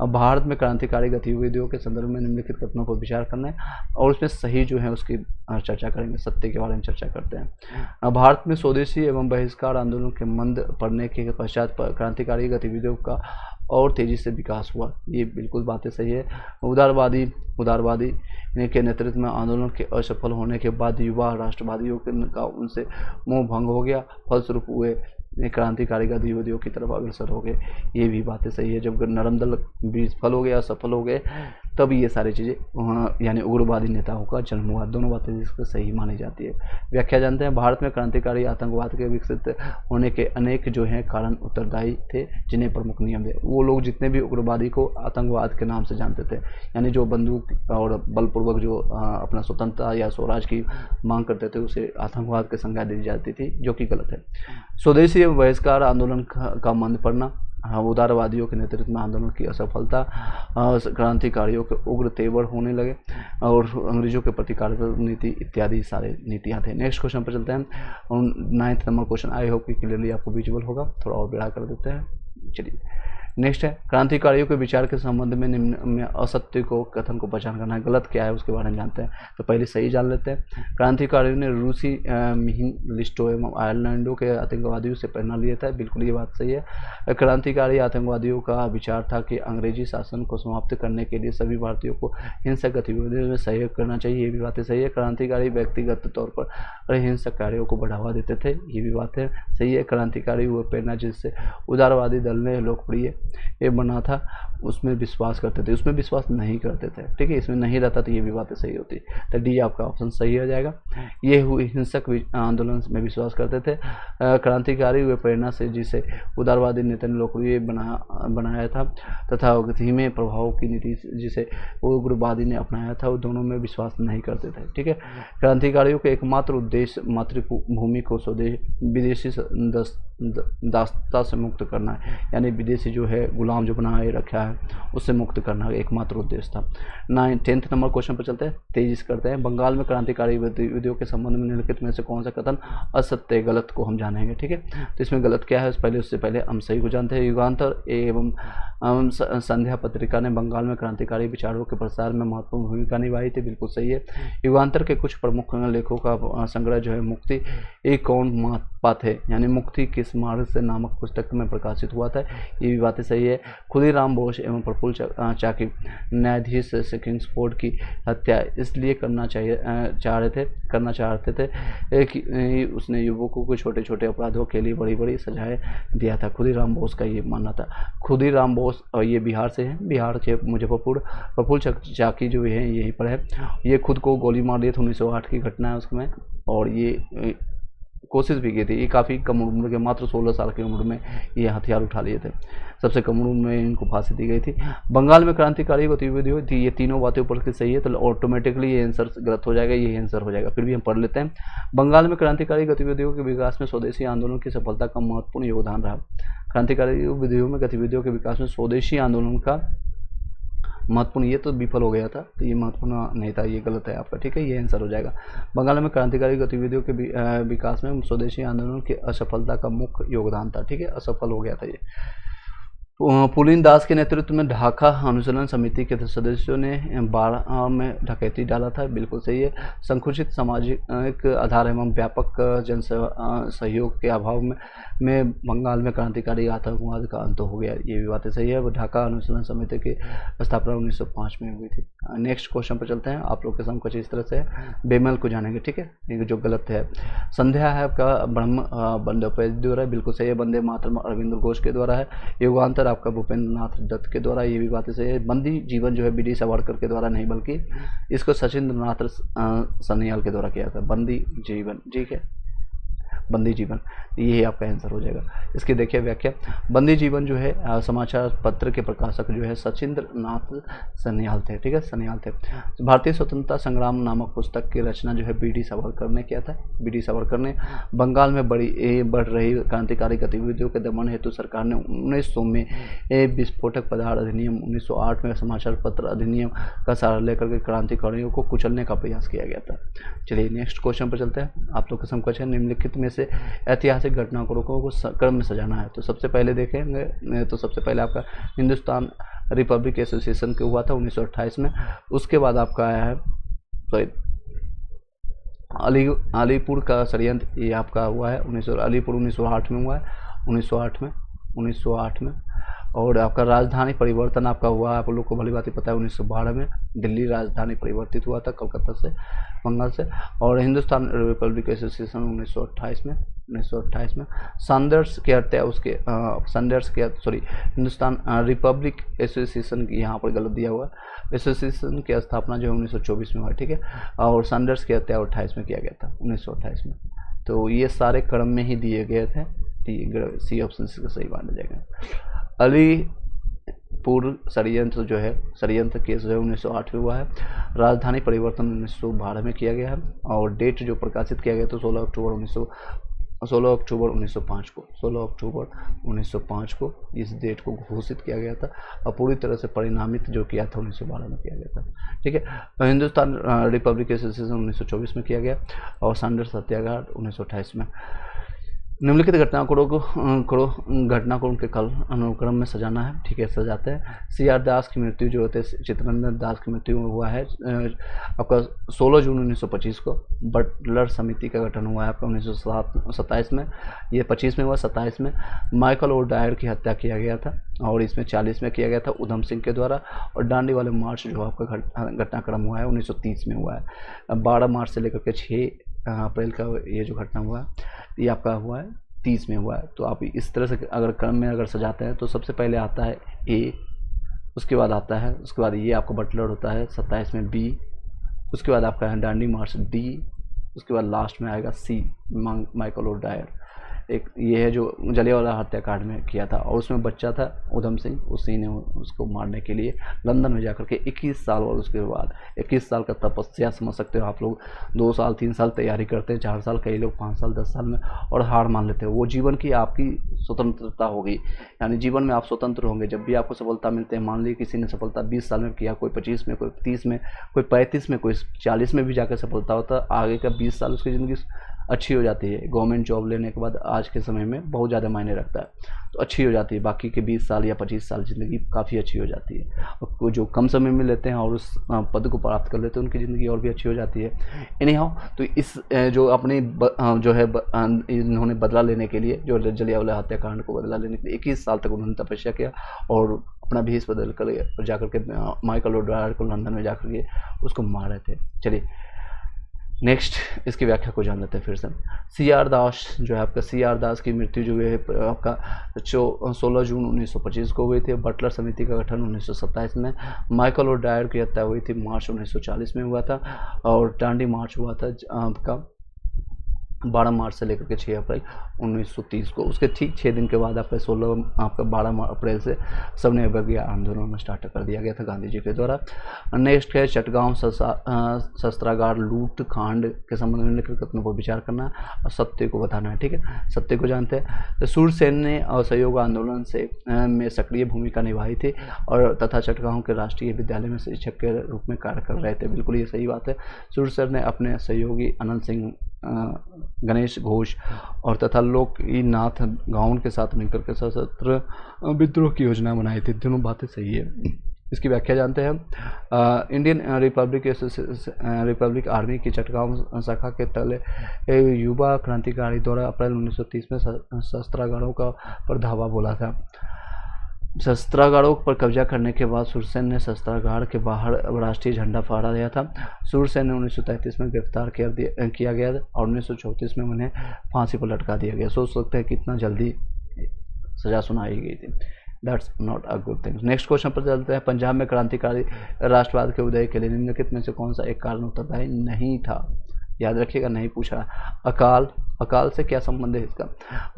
भारत में क्रांतिकारी गतिविधियों के संदर्भ में निम्नलिखित कथनों पर विचार करना है और उसमें सही जो है उसकी चर्चा करेंगे, सत्य के बारे में चर्चा करते हैं। भारत में स्वदेशी एवं बहिष्कार आंदोलन के मंद पड़ने के पश्चात क्रांतिकारी गतिविधियों का और तेजी से विकास हुआ। ये बिल्कुल बातें सही है। उदारवादी के नेतृत्व में आंदोलन के असफल होने के बाद युवा राष्ट्रवादियों का उनसे मोह भंग हो गया, फलस्वरूप हुए क्रांतिकारी गतिविधियों की तरफ अग्रसर हो गए। ये भी बातें सही है। जब नरम दल विफल हो गया, सफल हो गए, तब ये सारी चीज़ें यानी उग्रवादी नेताओं का जन्म हुआ। दोनों बातें जिसको सही मानी जाती है। व्याख्या जानते हैं। भारत में क्रांतिकारी आतंकवाद के विकसित होने के अनेक जो हैं कारण उत्तरदायी थे, जिन्हें प्रमुख नियम थे। वो लोग जितने भी उग्रवादी को आतंकवाद के नाम से जानते थे, यानी जो बंदूक और बलपूर्वक जो अपना स्वतंत्रता या स्वराज की मांग करते थे, उसे आतंकवाद की संज्ञा दी जाती थी, जो कि गलत है। स्वदेशी बहिष्कार आंदोलन का मंद पड़ना, उदारवादियों के नेतृत्व में आंदोलन की असफलता, क्रांतिकारियों के उग्र तेवर होने लगे और अंग्रेजों के प्रतिकार नीति इत्यादि सारे नीतियां थे। नेक्स्ट क्वेश्चन पर चलते हैं, 9th number question. I hope कि क्लियरली आपको विजुअल होगा, थोड़ा और बड़ा कर देते हैं। चलिए नेक्स्ट है, क्रांतिकारियों के विचार के संबंध में निम्न में असत्य को कथन को पहचान करना है। गलत क्या है उसके बारे में जानते हैं। तो पहले सही जान लेते हैं। क्रांतिकारियों ने रूसी मिहिलिस्टों एवं आयरलैंडों के आतंकवादियों से प्रेरणा लिया था। बिल्कुल ये बात सही है। क्रांतिकारी आतंकवादियों का विचार था कि अंग्रेजी शासन को समाप्त करने के लिए सभी भारतीयों को हिंसक गतिविधियों में सहयोग करना चाहिए। ये भी बातें सही है। क्रांतिकारी व्यक्तिगत तौर पर हिंसक कार्यों को बढ़ावा देते थे। ये भी बातें सही है। क्रांतिकारी हुआ प्रेरणा जिससे उदारवादी दल ने लोकप्रिय ये बना था, उसमें विश्वास करते थे, उसमें विश्वास नहीं करते थे। ठीक है, इसमें नहीं रहता तो ये भी बातें सही होती। तो डी आपका ऑप्शन सही हो जाएगा। ये हुई हिंसक आंदोलन में विश्वास करते थे। क्रांतिकारी हुए प्रेरणा से जिसे उदारवादी नेता ने लोकप्रिय बनाया था तथा धीमे प्रभाव की नीति जिसे उग्रवादी ने अपनाया था, वो दोनों में विश्वास नहीं करते थे। ठीक है, क्रांतिकारियों के एकमात्र उद्देश्य मातृभूमि को स्वदेश विदेशी दासता से मुक्त करना है, यानी विदेशी जो है गुलाम जो बनाए रखा है उससे मुक्त करना एकमात्र उद्देश्य था। 10th नंबर क्वेश्चन पर चलते हैं, तेजी से करते हैं। बंगाल में क्रांतिकारी गतिविधियों के संबंध में निम्नलिखित में से कौन सा कथन असत्य गलत को हम जानेंगे। ठीक है, तो इसमें गलत क्या है उससे पहले हम सही को जानते हैं। युगांतर एवं संध्या पत्रिका ने बंगाल में क्रांतिकारी विचारों के प्रसार में महत्वपूर्ण भूमिका निभाई थी। बिल्कुल सही है। युगांतर के कुछ प्रमुख लेखों का संग्रह जो है मुक्ति एक कौन पात है, यानी मुक्ति किस मार्ग से नामक पुस्तक में प्रकाशित हुआ था। ये भी बातें सही है। खुदीराम बोस एवं प्रफुल्ल चाकी न्यायाधीश से किंग्सफोर्ड की हत्या इसलिए करना चाहते थे कि उसने युवकों को छोटे छोटे अपराधों के लिए बड़ी बड़ी सजाएं दिया था। खुदीराम बोस का ये मानना था। खुदीराम बोस और ये बिहार से हैं, बिहार के मुजफ्फरपुर। प्रफुल्ल चाकी जो है यहीं पर है। ये खुद को गोली मार दिया था, 1908 की घटना है उसमें, और ये कोशिश भी की थी। ये काफ़ी कम उम्र के, मात्र 16 साल की उम्र में ये हथियार उठा लिए थे। सबसे कम उम्र में इनको फांसी दी गई थी। बंगाल में क्रांतिकारी गतिविधि हुई थी। ये तीनों बातें ऊपर की सही है, तो ऑटोमेटिकली ये आंसर गलत हो जाएगा, ये आंसर हो जाएगा। फिर भी हम पढ़ लेते हैं। बंगाल में क्रांतिकारी गतिविधियों के विकास में स्वदेशी आंदोलन की सफलता का महत्वपूर्ण योगदान रहा। क्रांतिकारी गतिविधियों के विकास में स्वदेशी आंदोलन का महत्वपूर्ण, ये तो विफल हो गया था, तो ये महत्वपूर्ण नहीं था, ये गलत है आपका। ठीक है, ये आंसर हो जाएगा। बंगाल में क्रांतिकारी गतिविधियों के विकास में स्वदेशी आंदोलन की असफलता का मुख्य योगदान था। ठीक है, असफल हो गया था ये। पुलिन दास के नेतृत्व में ढाका अनुशीलन समिति के सदस्यों ने 12 में डकैती डाला था। बिल्कुल सही है। संकुचित सामाजिक आधार एवं व्यापक जन सहयोग के अभाव में बंगाल में क्रांतिकारी आतंकवाद का अंत हो गया। ये भी बातें सही है। ढाका अनुशीलन समिति की स्थापना 1905 में हुई थी। नेक्स्ट क्वेश्चन पर चलते हैं। आप लोग के सामने कुछ इस तरह से बेमल को जानेंगे। ठीक है, ये जो गलत है। संध्या है आपका ब्रह्म बंदोपाध्याय द्वारा, बिल्कुल सही है। वंदे मातरम अरविंद घोष के द्वारा है। युगांतर आपका भूपेंद्र नाथ दत्त के द्वारा, ये भी बातें सही है। बंदी जीवन जो है बी डी सावरकर के द्वारा नहीं, बल्कि इसको सचिंद्र नाथ सन्याल के द्वारा किया था, बंदी जीवन। ठीक है, बंदी जीवन, यही आपका आंसर हो जाएगा। इसकी देखिए व्याख्या, बंदी जीवन जो है समाचार पत्र के प्रकाशक जो है सचिंद्र नाथ सन्याल थे, ठीक है, सन्याल थे। भारतीय स्वतंत्रता संग्राम नामक पुस्तक की रचना जो है बी.डी. सावरकर ने किया था। बी.डी. सावरकर ने बंगाल में बढ़ रही क्रांतिकारी गतिविधियों के दमन हेतु सरकार ने 1900 में विस्फोटक पदार्थ अधिनियम, 1908 में समाचार पत्र अधिनियम का सहारा लेकर के क्रांतिकारियों को कुचलने का प्रयास किया गया था। चलिए नेक्स्ट क्वेश्चन पर चलते हैं। आप लोग का समकक्ष है, निम्नलिखित में से ऐतिहासिक घटनाओं को क्रम में सजाना है। तो सबसे पहले देखेंगे तो सबसे पहले आपका हिंदुस्तान रिपब्लिक एसोसिएशन के हुआ था 1928 में। उसके बाद आपका आया है अलीपुर का षड्यंत्र, ये आपका हुआ है अलीपुर 1908 में हुआ है, 1908 में। और आपका राजधानी परिवर्तन आपका हुआ, आप लोग को भली बात ही पता है, 1912 में दिल्ली राजधानी परिवर्तित हुआ था कलकत्ता से, बंगाल से। और हिंदुस्तान रिपब्लिक एसोसिएशन 1928 में सैंडर्स की हत्या हिंदुस्तान रिपब्लिक एसोसिएशन की, यहाँ पर गलत दिया हुआ, एसोसिएशन की स्थापना जो है 1924 में हुआ, ठीक है। और सैंडर्स की हत्या 28 में किया गया था, 1928 में। तो ये सारे क्रम में ही दिए गए थे, सी ऑप्शन का सही माना जाएगा। अलीपुर षड्यंत्र जो है, षड्यंत्र केस जो है 1908 में हुआ है। राजधानी परिवर्तन 1912 में किया गया है। और डेट जो प्रकाशित किया गया तो 16 अक्टूबर 1905 को इस डेट को घोषित किया गया था। और पूरी तरह से परिणामित जो किया था 1912 में किया गया था, ठीक है। हिंदुस्तान रिपब्लिक एसोसिएशन 1924 में किया गया और सैंडर्स सत्याग्रह 1928 में। निम्नलिखित घटना को उनके कल अनुक्रम में सजाना है, ठीक है, सजाते हैं। सी.आर. दास की मृत्यु जो होते हैं, चित्तरंजन दास की मृत्यु हुआ है आपका 16 जून 1925 को। बटलर समिति का गठन हुआ है आपका 1927 में, ये 25 में हुआ, 27 में। माइकल और डायर की हत्या किया गया था और इसमें 40 में किया गया था उधम सिंह के द्वारा। और डांडी वाले मार्च जो आपका घटनाक्रम हुआ है 1930 में हुआ है। 12 मार्च से लेकर के 6 अप्रैल का ये जो घटना हुआ है ये आपका हुआ है 30 में हुआ है। तो आप इस तरह से अगर क्रम में अगर सजाते हैं तो सबसे पहले आता है ए, उसके बाद आता है, उसके बाद ये आपका बटलर होता है 27 में, बी, उसके बाद आपका है डांडी मार्च, डी, उसके बाद लास्ट में आएगा सी, माइकल और डायर। एक ये है जो जलियांवाला हत्याकांड में किया था और उसमें बच्चा था उधम सिंह, उसी ने उसको मारने के लिए लंदन में जाकर के 21 साल और उसके बाद 21 साल का तपस्या समझ सकते हो आप लोग। 2 साल 3 साल तैयारी करते हैं, 4 साल, कई लोग 5 साल 10 साल में, और हार मान लेते हैं। वो जीवन की आपकी स्वतंत्रता होगी, यानी जीवन में आप स्वतंत्र होंगे। जब भी आपको सफलता मिलते हैं, मान लीजिए किसी ने सफलता 20 साल में किया, कोई 25 में, कोई 30 में, कोई 35 में, कोई 40 में भी जाकर सफलता होता, आगे का 20 साल उसकी ज़िंदगी अच्छी हो जाती है। गवर्नमेंट जॉब लेने के बाद आज के समय में बहुत ज़्यादा मायने रखता है, तो अच्छी हो जाती है। बाकी के 20 साल या 25 साल ज़िंदगी काफ़ी अच्छी हो जाती है। और जो कम समय में लेते हैं और उस पद को प्राप्त कर लेते हैं, उनकी ज़िंदगी और भी अच्छी हो जाती है। एनीहाउ, तो इस जो अपनी जो है इन्होंने बदला लेने के लिए, जो जलियांवाला हत्याकांड को बदला लेने के लिए 21 साल तक उन्होंने तपस्या किया और अपना भेष बदल कर जाकर के माइकल और डायर को लंदन में जाकर के उसको मारे थे। चलिए नेक्स्ट इसकी व्याख्या को जान लेते हैं फिर से। सी.आर. दास जो है आपका, सी.आर. दास की मृत्यु जो है आपका 16 जून 1925 को हुई थी। बटलर समिति का गठन 1927 में। माइकल और डायर की हत्या हुई थी मार्च 1940 में हुआ था। और डांडी मार्च हुआ था आपका 12 मार्च से लेकर के 6 अप्रैल 1930 को। उसके ठीक 6 दिन के बाद आपका 12 अप्रैल से सबने अवज्ञा आंदोलन स्टार्ट कर दिया गया था गांधी जी के द्वारा। नेक्स्ट है चटगांव शस्त्रागार लूट कांड के संबंध में लेकर कथनों पर विचार करना और सत्य को बताना है, ठीक है, सत्य को जानते हैं। सूरसेन ने असहयोग आंदोलन से में सक्रिय भूमिका निभाई थी और तथा चटगांव के राष्ट्रीय विद्यालय में शिक्षक के रूप में कार्य कर रहे थे। बिल्कुल ये सही बात है। सूरसेन ने अपने सहयोगी अनंत सिंह, गणेश घोष और तथा लोकनाथ गाउन के साथ मिलकर के सशस्त्र विद्रोह की योजना बनाई थी। दोनों बातें सही है। इसकी व्याख्या जानते हैं। इंडियन रिपब्लिक आर्मी की चटगांव शाखा के तले युवा क्रांतिकारी द्वारा अप्रैल 1930 में शस्त्रागारों का पर धावा बोला था। शस्त्रागारों पर कब्जा करने के बाद सूरसेन ने शस्त्रागार के बाहर राष्ट्रीय झंडा फहरा दिया था। सूरसेन ने 1933 में गिरफ्तार किया गया और 1934 में उन्हें फांसी पर लटका दिया गया। सोच सकते हैं कितना जल्दी सजा सुनाई गई थी। That's not a good thing. Next question पर चलते हैं। पंजाब में क्रांतिकारी राष्ट्रवाद के उदय के लिए निम्नलिखित में से कौन सा एक कारण उत्तरदायी नहीं था? याद रखिएगा, नहीं पूछा। अकाल, अकाल से क्या संबंध है इसका?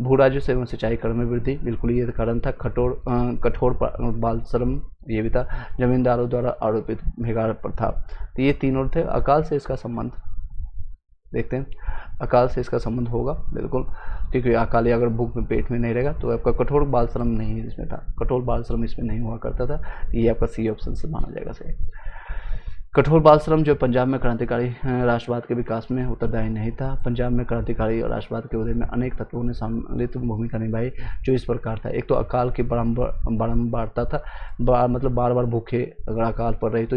भू राजस्व एवं सिंचाई कर में वृद्धि, बिल्कुल ये कारण था। कठोर बाल श्रम, ये भी था। जमींदारों द्वारा आरोपित भेगाड़ प्रथा, तो ये तीनों थे। अकाल से इसका संबंध देखते हैं। अकाल से इसका संबंध होगा बिल्कुल, क्योंकि अकाली अगर भूख में पेट में नहीं रहेगा तो आपका कठोर बाल श्रम नहीं इसमें था, कठोर बाल श्रम इसमें नहीं हुआ करता था। ये आपका सी ऑप्शन से माना जाएगा सही। कठोर बाल श्रम जो पंजाब में क्रांतिकारी राष्ट्रवाद के विकास में उत्तरदायी नहीं था। पंजाब में क्रांतिकारी और राष्ट्रवाद के उदय में अनेक तत्वों ने सम्मिलित भूमिका निभाई, जो इस प्रकार था। एक तो अकाल की बारंबारता था, मतलब बार बार भूखे अगर अकाल पड़ रही तो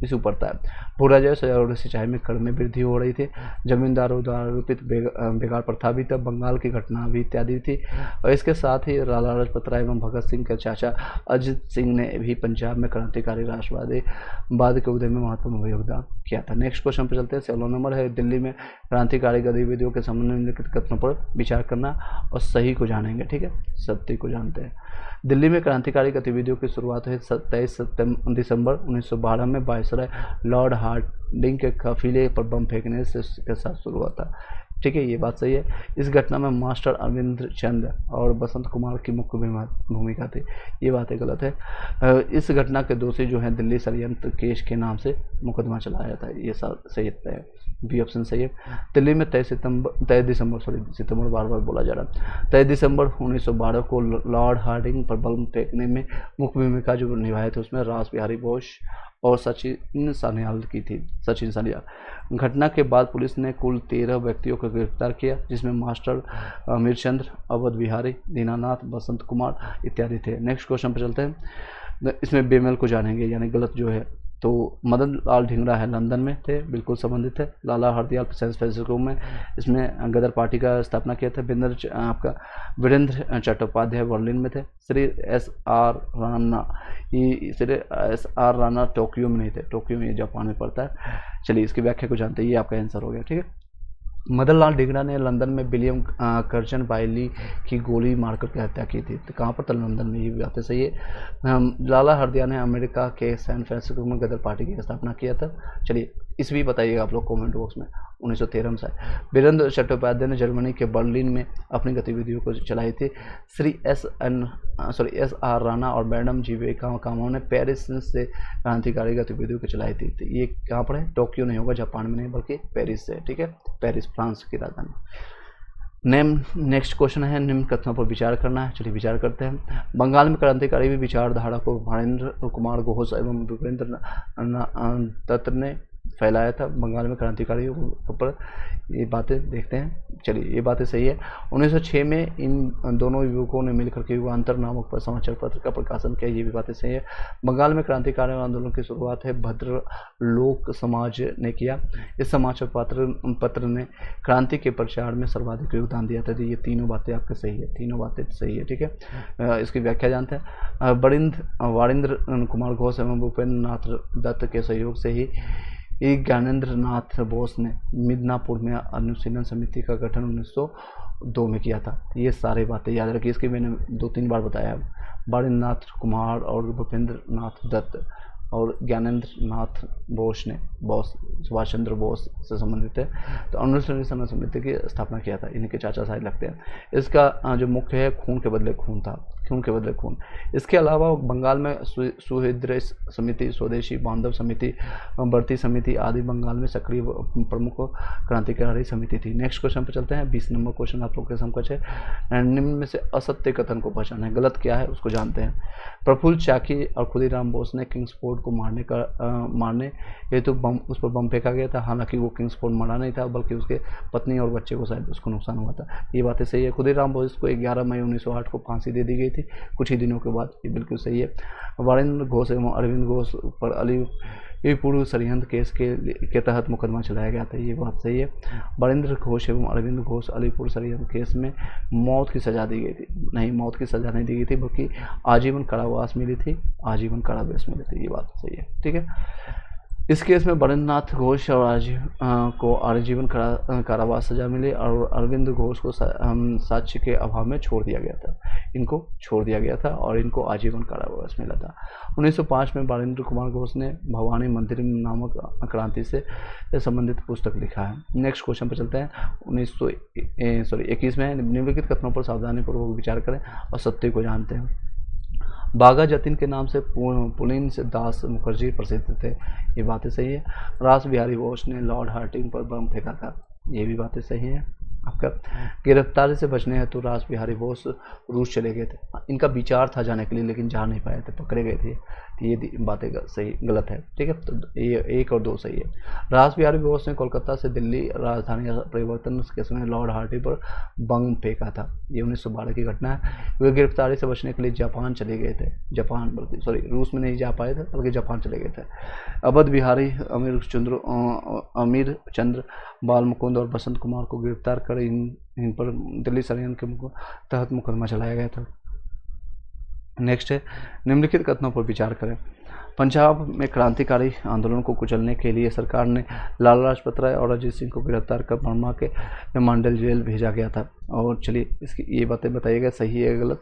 इस ऊपर था। भू राजस्व और सिंचाई में कर में वृद्धि हो रही थी। जमींदारों द्वारा आरोपित बेगार प्रथा भी था। बंगाल की घटना भी इत्यादि थी। और इसके साथ ही लाला लाजपत राय एवं भगत सिंह के चाचा अजित सिंह ने भी पंजाब में क्रांतिकारी राष्ट्रवाद के उदय में महत्वपूर्ण योगदान किया था। नेक्स्ट क्वेश्चन पर चलते हैं। 16 नंबर है, दिल्ली में क्रांतिकारी गतिविधियों के संबंध में निम्नलिखित कथनों पर विचार करना और सही को जानेंगे। ठीक है, सत्य को जानते हैं। दिल्ली में क्रांतिकारी गतिविधियों की शुरुआत हुई 27 दिसंबर 1912 में वायसराय लॉर्ड हार्डिंग के काफिले पर बम फेंकने के साथ शुरू हुआ था। ठीक है, ये बात सही है। इस घटना में मास्टर अरविंद चंद और बसंत कुमार की मुख्य भूमिका थी। ये बातें गलत है। इस घटना के दोषी जो हैं दिल्ली षड्यंत्र केस के नाम से मुकदमा चलाया था। ये सही है, बी ऑप्शन सही है। दिल्ली में 23 दिसंबर बार बार बोला जा रहा है। 23 दिसंबर 1912 को लॉर्ड हार्डिंग पर बम फेंकने में मुख्य भूमिका जो निभाए थे उसमें रास बिहारी बोस और सचिन सान्याल की थी। सचिन सान्याल। घटना के बाद पुलिस ने कुल 13 व्यक्तियों को गिरफ्तार किया, जिसमें मास्टर मीरचंद्र, अवध बिहारी, दीनानाथ, बसंत कुमार इत्यादि थे। नेक्स्ट क्वेश्चन पर चलते हैं। इसमें बेमेल को जानेंगे, यानी गलत जो है। तो मदन लाल ढींगरा है लंदन में थे, बिल्कुल संबंधित है। लाला हरदयाल सैन फ्रांसिस्को में इसमें गदर पार्टी का स्थापना किया था। वीरेंद्र चट्टोपाध्याय बर्लिन में थे। Shri S R Rana Tokyo में नहीं थे, टोक्यो में जापान में पड़ता है। चलिए इसकी व्याख्या को जानते हैं, ये आपका आंसर हो गया। ठीक है, मदन लाल ढींगरा ने लंदन में विलियम कर्जन बाइली की गोली मारकर के हत्या की थी। तो कहाँ पर था? लंदन में। ये भी बातें सही है। लाला हरदयाल ने अमेरिका के सैन फ्रांसिस्को में गदर पार्टी की स्थापना किया था। चलिए इस भी बताइएगा आप लोग कमेंट बॉक्स में। 1913 में। वीरेंद्र चट्टोपाध्याय ने जर्मनी के बर्लिन में अपनी गतिविधियों को चलाई थी। श्री एस आर राणा और मैडम जी कामों ने पेरिस से क्रांतिकारी गतिविधियों को चलाई थी। तो ये कहाँ पर है? टोक्यो नहीं होगा, जापान में नहीं, बल्कि पेरिस से। ठीक है, पेरिस फ्रांस की राजधानी। नेक्स्ट क्वेश्चन है, निम्न कथनों पर विचार करना है। चलिए विचार करते हैं। बंगाल में क्रांतिकारी विचारधारा को भाणेन्द्र कुमार घोष एवं भूपेंद्र दत्त ने फैलाया था। बंगाल में क्रांतिकारियों के ऊपर ये बातें देखते हैं। चलिए ये बातें सही है। 1906 में इन दोनों युवकों ने मिलकर के युगांतर नामक पर समाचार पत्र का प्रकाशन किया। ये भी बातें सही है। बंगाल में क्रांतिकारी आंदोलन की शुरुआत है भद्र लोक समाज ने किया। इस समाचार पत्र ने क्रांति के प्रचार में सर्वाधिक योगदान दिया था। ये तीनों बातें आपके सही है, तीनों बातें सही है। ठीक है, इसकी व्याख्या जानते हैं। वारिंद्र कुमार घोष एवं भूपेंद्र नाथ दत्त के सहयोग से ही ज्ञानेंद्र नाथ बोस ने मिदनापुर में अनुशीलन समिति का गठन 1902 में किया था। ये सारी बातें याद रखिए, इसकी मैंने 2-3 बार बताया। वारिंद्र नाथ कुमार और भूपेंद्र नाथ दत्त और ज्ञानेंद्र नाथ बोस ने सुभाष चंद्र बोस से संबंधित है। तो अनुशीलन समिति की स्थापना किया था। इनके चाचा साहब लगते हैं। इसका जो मुख्य है खून के बदले खून था, खून के बदले खून। इसके अलावा बंगाल में सुहृदय समिति, स्वदेशी बांधव समिति, बढ़ती समिति आदि बंगाल में सक्रिय प्रमुख क्रांतिकारी समिति थी। नेक्स्ट क्वेश्चन पर चलते हैं। 20 नंबर क्वेश्चन आप लोग के समकक्ष है। निम्न में से असत्य कथन को पहचाना है, गलत क्या है उसको जानते हैं। प्रफुल्ल चाकी और खुदीराम बोस ने किंग्सफोर्ड को मारने हेतु उस पर बम फेंका गया था। हालांकि वो किंग्सफोर्ड मरा नहीं था, बल्कि उसके पत्नी और बच्चे को शायद उसको नुकसान हुआ था। ये बातें सही है। खुदीराम बोस को 11 मई 1908 को फांसी दे दी गई थी, कुछ ही दिनों के बाद। ये बिल्कुल सही है। वारिंद्र घोष एवं अरविंद घोष पर अलीपुर षड्यंत्र केस के तहत मुकदमा चलाया गया था। ये बात सही है। वारिंद्र घोष एवं अरविंद घोष अलीपुर षड्यंत्र केस में मौत की सजा दी गई थी। नहीं, मौत की सजा नहीं दी गई थी, बल्कि आजीवन कारावास मिली थी, आजीवन कारावास मिली थी। ये बात सही है। ठीक है, इस केस में बरेंद्रनाथ घोष और राजीव को आजीवन कारावास सजा मिली और अरविंद घोष को साक्ष्य के अभाव में छोड़ दिया गया था। इनको छोड़ दिया गया था और इनको आजीवन कारावास मिला था। 1905 में बालेंद्र कुमार घोष ने भवानी मंदिर नामक क्रांति से संबंधित पुस्तक लिखा है। नेक्स्ट क्वेश्चन पर चलते हैं। 21 में निम्नलिखित कथनों पर सावधानीपूर्वक विचार करें और सत्य को जानते हैं। बाघा जतीन के नाम से पुलिन से दास मुखर्जी प्रसिद्ध थे, ये बातें सही है। रास बिहारी बोस ने लॉर्ड हार्डिंग पर बम फेंका था, ये भी बातें सही है। आपका गिरफ्तारी से बचने हेतु रास बिहारी बोस रूस चले गए थे। इनका विचार था जाने के लिए लेकिन जा नहीं पाए थे, पकड़े गए थे। तो ये बातें सही गलत है, ठीक है। तो ये 1 और 2 सही है। रास बिहारी बोस ने कोलकाता से दिल्ली राजधानी परिवर्तन के समय लॉर्ड हार्डिंग पर बम फेंका था, ये 1912 की घटना है। वे गिरफ्तारी से बचने के लिए जापान चले गए थे, रूस में नहीं जा पाए थे बल्कि जापान चले गए थे। अवध बिहारी अमीर चंद्र बाल मुकुंद और बसंत कुमार को गिरफ्तार कर इन पर दिल्ली षड्यंत्र के तहत मुकदमा चलाया गया था। नेक्स्ट है, निम्नलिखित कथनों पर विचार करें। पंजाब में क्रांतिकारी आंदोलन को कुचलने के लिए सरकार ने लाला लाजपत राय और अजीत सिंह को गिरफ्तार कर बर्मा के मांडल जेल भेजा गया था। और चलिए इसकी ये बातें बताइएगा सही है गलत,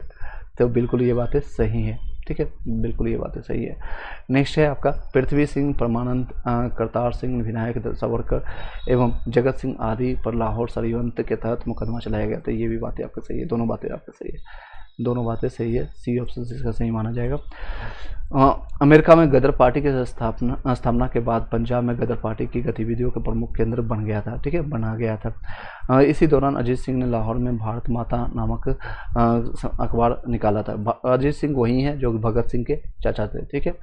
तो बिल्कुल ये बातें सही हैं, ठीक है, बिल्कुल ये बातें सही है। नेक्स्ट है आपका पृथ्वी सिंह, परमानंद, करतार सिंह, विनायक सावरकर एवं जगत सिंह आदि पर लाहौर षड्यंत्र के तहत मुकदमा चलाया गया था, ये भी बातें आपका सही है। दोनों बातें आपका सही है, दोनों बातें सही है। सी ऑप्शन इसका सही माना जाएगा। अमेरिका में गदर पार्टी की स्थापना के बाद पंजाब में गदर पार्टी की गतिविधियों का प्रमुख केंद्र बन गया था, ठीक है, बना गया था। इसी दौरान अजीत सिंह ने लाहौर में भारत माता नामक अखबार निकाला था। अजीत सिंह वही हैं जो भगत सिंह के चाचा थे, ठीक है।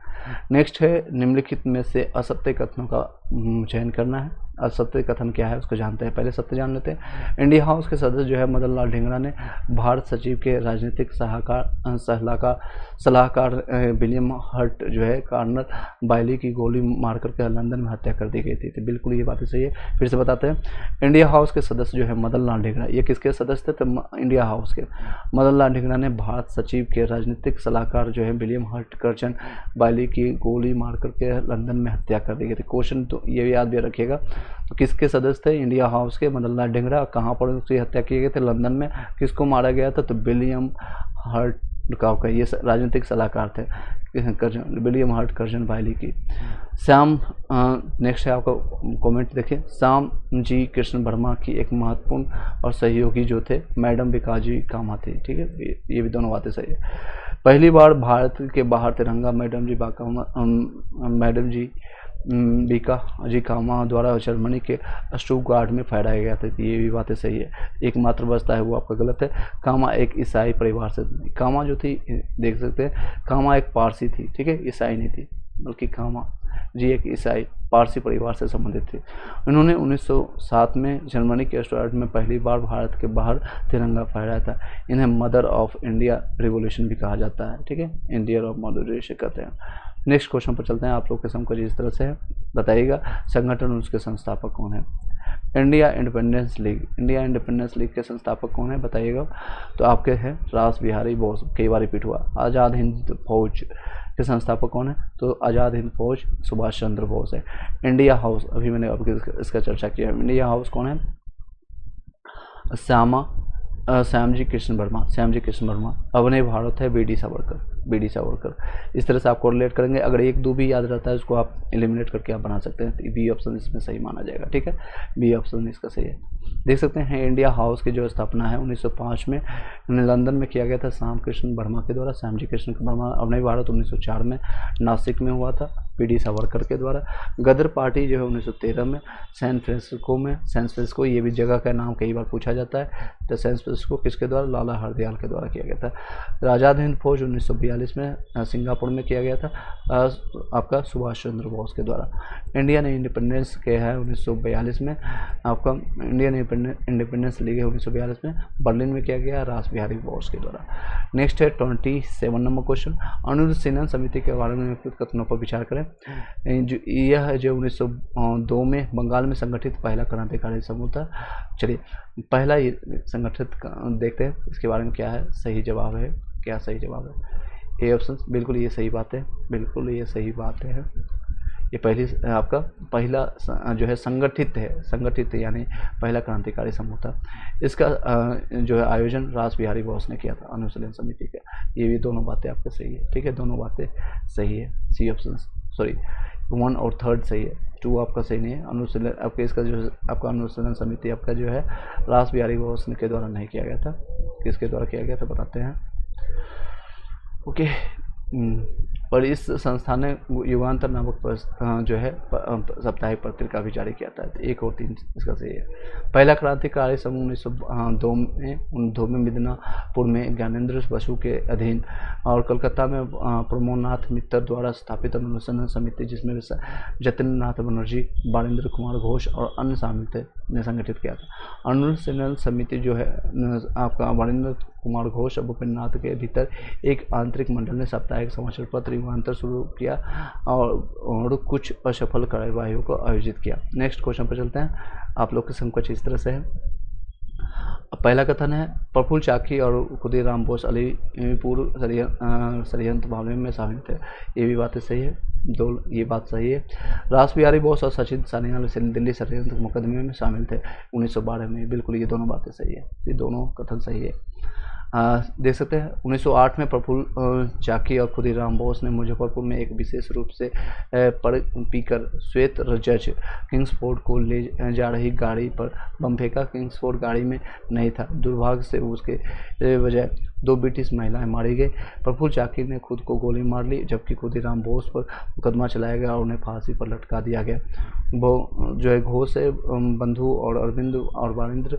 नेक्स्ट है, निम्नलिखित में से असत्य कथनों का चयन करना है। असत्य कथन क्या है उसको जानते हैं, पहले सत्य जान लेते हैं। इंडिया हाउस के सदस्य जो है मदन लाल ढींगरा ने भारत सचिव के राजनीतिक सलाहकार विलियम हर्ट जो है कर्नल बायली की गोली मार करके लंदन में हत्या कर दी गई थी, तो बिल्कुल ये बातें सही है। फिर से बताते हैं, इंडिया हाउस के सदस्य जो है मदन लाल ढींगरा, ये किसके सदस्य थे? तो इंडिया हाउस के मदन लाल ढींगरा ने भारत सचिव के राजनीतिक सलाहकार जो है विलियम हर्ट कर्जन बायली की गोली मार करके लंदन में हत्या कर दी गई थी। क्वेश्चन तो ये याद भी रखिएगा, तो किसके सदस्य थे? इंडिया हाउस के मदन लाल ढींगरा। कहाँ पर उसकी हत्या की गई थी? लंदन में। किसको मारा गया था? तो विलियम हर्ट का ये राजनीतिक सलाहकार थे विलियम हर्ट कर्जन बायली की। श्याम, नेक्स्ट है आपका कमेंट देखिए, श्याम जी कृष्ण वर्मा की एक महत्वपूर्ण और सहयोगी जो थे मैडम बिकाजी कामा थी, ठीक है, ये भी दोनों बातें सही है। पहली बार भारत के बाहर तिरंगा मैडम जी बीका जी कामा द्वारा जर्मनी के स्टुटगार्ट में फहराया गया था, ये भी बातें सही है। एकमात्र बचता है वो आपका गलत है। कामा एक ईसाई परिवार से, कामा जो थी देख सकते हैं, कामा एक पारसी थी, ठीक है, ईसाई नहीं थी, बल्कि कामा जी एक ईसाई पारसी परिवार से संबंधित थी। उन्होंने 1907 में जर्मनी के स्टुटगार्ट में पहली बार भारत के बाहर तिरंगा फहराया था। इन्हें मदर ऑफ इंडिया रिवोल्यूशन भी कहा जाता है, ठीक है, इंडिया ऑफ मदर रिवोल्यूशन कहते हैं। नेक्स्ट क्वेश्चन पर चलते हैं। आप लोग के समझ इस तरह से है, बताइएगा संगठन और उसके संस्थापक कौन है? इंडिया इंडिपेंडेंस लीग के संस्थापक कौन है बताइएगा? तो आपके हैं रास बिहारी बोस, कई बार रिपीट हुआ। आज़ाद हिंद फौज के संस्थापक कौन है? तो आज़ाद हिंद फौज सुभाष चंद्र बोस है। इंडिया हाउस, अभी मैंने आपको इसका चर्चा किया है। इंडिया हाउस कौन है? श्यामजी कृष्ण वर्मा। अवनय भारत है बी डी सावरकर। इस तरह से आप कोरिलेट करेंगे। अगर 1-2 भी याद रहता है उसको आप एलिमिनेट करके आप बना सकते हैं, तो बी ऑप्शन इसमें सही माना जाएगा, ठीक है, बी ऑप्शन इसका सही है। देख सकते हैं इंडिया हाउस की जो स्थापना है 1905 में लंदन में किया गया था श्याम कृष्ण वर्मा के द्वारा, श्यामजी कृष्ण वर्मा। अवनय भारत 1904 में नासिक में हुआ था पी डी सावरकर के द्वारा। गदर पार्टी जो है 1913 में सैन फ्रांसिस्को, ये भी जगह का नाम कई बार पूछा जाता है, तो सैन फ्रांसिस्को किसके द्वारा? लाला हरदयाल के द्वारा किया गया था। आज़ाद हिंद फौज 1942 में सिंगापुर में किया गया था आपका सुभाष चंद्र बोस के द्वारा। इंडियन इंडिपेंडेंस के है 1942 में आपका, इंडियन इंडिपेंडेंस लीग है 1942 में बर्लिन में किया गया रास बिहारी बोस के द्वारा। नेक्स्ट है 27 नंबर क्वेश्चन, अनुशीलन समिति के बारे में कथनों पर विचार करें। यह जो 1902 में बंगाल में संगठित पहला क्रांतिकारी समूह था। चलिए पहला ये संगठित देखते हैं इसके बारे में क्या है सही जवाब है, क्या सही जवाब है? ए ऑप्शन बिल्कुल ये सही बात है, बिल्कुल ये सही बात है, ये आपका पहला जो है संगठित यानी पहला क्रांतिकारी समूह था। इसका जो है आयोजन रास बिहारी बोस ने किया था, अनुशीलन समिति का। ये भी दोनों बातें आपके सही है, ठीक है, दोनों बातें सही है। सी ऑप्शन, सॉरी 1 और 3 सही है, 2 आपका सही नहीं है। अनुशीलन आपके इसका जो है आपका अनुशीलन समिति आपका जो है रास बिहारी बोस के द्वारा नहीं किया गया था। किसके द्वारा किया गया था बताते हैं। ओके, और इस संस्थान ने युगांतर नामक जो है साप्ताहिक पत्रिका भी जारी किया था। 1 और 3 इसका सही है। पहला क्रांतिकारी समूह 1902 में मिदनापुर में ज्ञानेंद्र बसु के अधीन और कलकत्ता में प्रमोदनाथ मित्तर द्वारा स्थापित अनुशीलन समिति, जिसमें जतिननाथ बनर्जी, बालेंद्र कुमार घोष और अन्य शामिल थे, ने संगठित किया था। अनुशीलन समिति जो है आपका बालेंद्र कुमार घोष और भूपेंद्रनाथ के भीतर एक आंतरिक मंडल ने साप्ताहिक समाचार पत्र युगांतर शुरू किया और कुछ असफल कार्यवाहियों को आयोजित किया। नेक्स्ट क्वेश्चन पर चलते हैं। आप लोग के समकक्ष इस तरह से है। पहला कथन है प्रफुल्ल चाकी और खुदीराम बोस अलीपुर षड्यंत्र मामले में शामिल थे। ये भी बातें सही है, ये बात सही है। रास बिहारी बोस और सचिन सान्याल दिल्ली षड्यंत्र मुकदमे में शामिल थे 1912 में। बिल्कुल ये दोनों बातें सही है, ये दोनों कथन सही है। देख सकते हैं 1908 में प्रफुल्ल चाकी और खुदीराम बोस ने मुजफ्फरपुर में एक विशेष रूप से पीकर श्वेत रजत किंग्सफोर्ड को ले जा रही गाड़ी पर बम फेंका। किंग्सफोर्ड गाड़ी में नहीं था। दुर्भाग्य से उसके बजाय 2 ब्रिटिश महिलाएं मारी गई। प्रफुल्ल चाकी ने खुद को गोली मार ली, जबकि खुदीराम बोस पर मुकदमा चलाया गया और उन्हें फांसी पर लटका दिया गया। वो जो है घोष से बंधु और अरविंद और बालेंद्र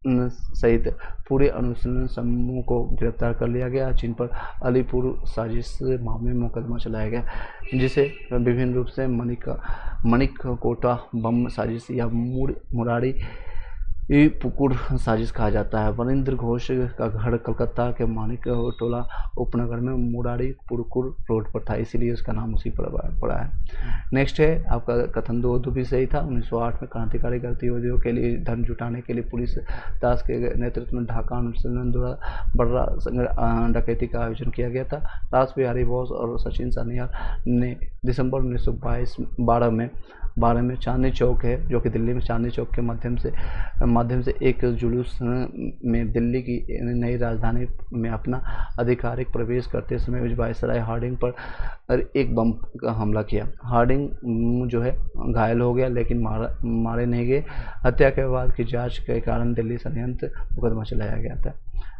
सहित पूरे अनुशीलन समूह को गिरफ्तार कर लिया गया, जिन पर अलीपुर साजिश मामले में मुकदमा चलाया गया, जिसे विभिन्न रूप से मणिक कोटा बम साजिश या मुरारी पुकुर साजिश कहा जाता है। वरिंद्र घोष का घर कलकत्ता के मानिक टोला उपनगर में मुरारी पुकुर रोड पर था, इसीलिए उसका नाम उसी पर पड़ा है। नेक्स्ट है आपका कथन 2 भी सही था। 1908 में क्रांतिकारी गतिविधियों के लिए धन जुटाने के लिए पुलिस दास के नेतृत्व में ढाका अनुशीलन द्वारा बड़ा डकैती का आयोजन किया गया था। रास बिहारी बोस और सचिन सान्याल ने दिसंबर 1912 में चांदनी चौक है, जो कि दिल्ली में चांदनी चौक के माध्यम से एक जुलूस में दिल्ली की नई राजधानी में अपना आधिकारिक प्रवेश करते समय वायसराय हार्डिंग पर एक बम का हमला किया। हार्डिंग जो है घायल हो गया, लेकिन मारे नहीं गए। हत्या के बाद की जांच के कारण दिल्ली षड्यंत्र मुकदमा चलाया गया था।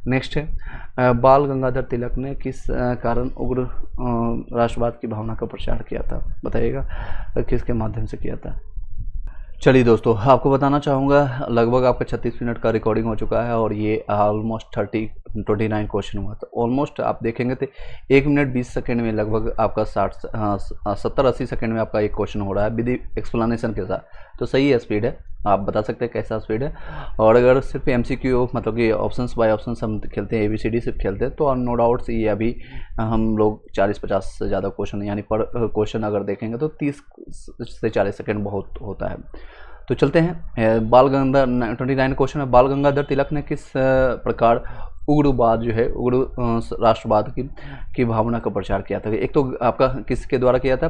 नेक्स्ट है बाल गंगाधर तिलक ने किस कारण उग्र राष्ट्रवाद की भावना का प्रचार किया था, बताइएगा, किसके माध्यम से किया था। चलिए दोस्तों, आपको बताना चाहूँगा लगभग आपका 36 मिनट का रिकॉर्डिंग हो चुका है और ये ऑलमोस्ट 29 क्वेश्चन हुआ था। ऑलमोस्ट आप देखेंगे तो 1 मिनट 20 सेकेंड में लगभग आपका 70-80 सेकेंड में आपका एक क्वेश्चन हो रहा है विद एक्सप्लेनेशन के साथ। तो सही है, स्पीड है, आप बता सकते हैं कैसा स्पीड है। और अगर सिर्फ MCQ मतलब कि ऑप्शंस बाय ऑप्शंस हम खेलते हैं, ABCD सिर्फ खेलते हैं, तो नो डाउट ये अभी हम लोग 40-50 से ज़्यादा क्वेश्चन यानी पर क्वेश्चन अगर देखेंगे तो 30 से 40 सेकेंड बहुत होता है। तो चलते हैं बाल गंगाधर 29 क्वेश्चन है। बाल गंगाधर तिलक ने किस प्रकार उग्रवाद जो है उग्र राष्ट्रवाद की भावना का प्रचार किया था। एक तो आपका किसके द्वारा किया था,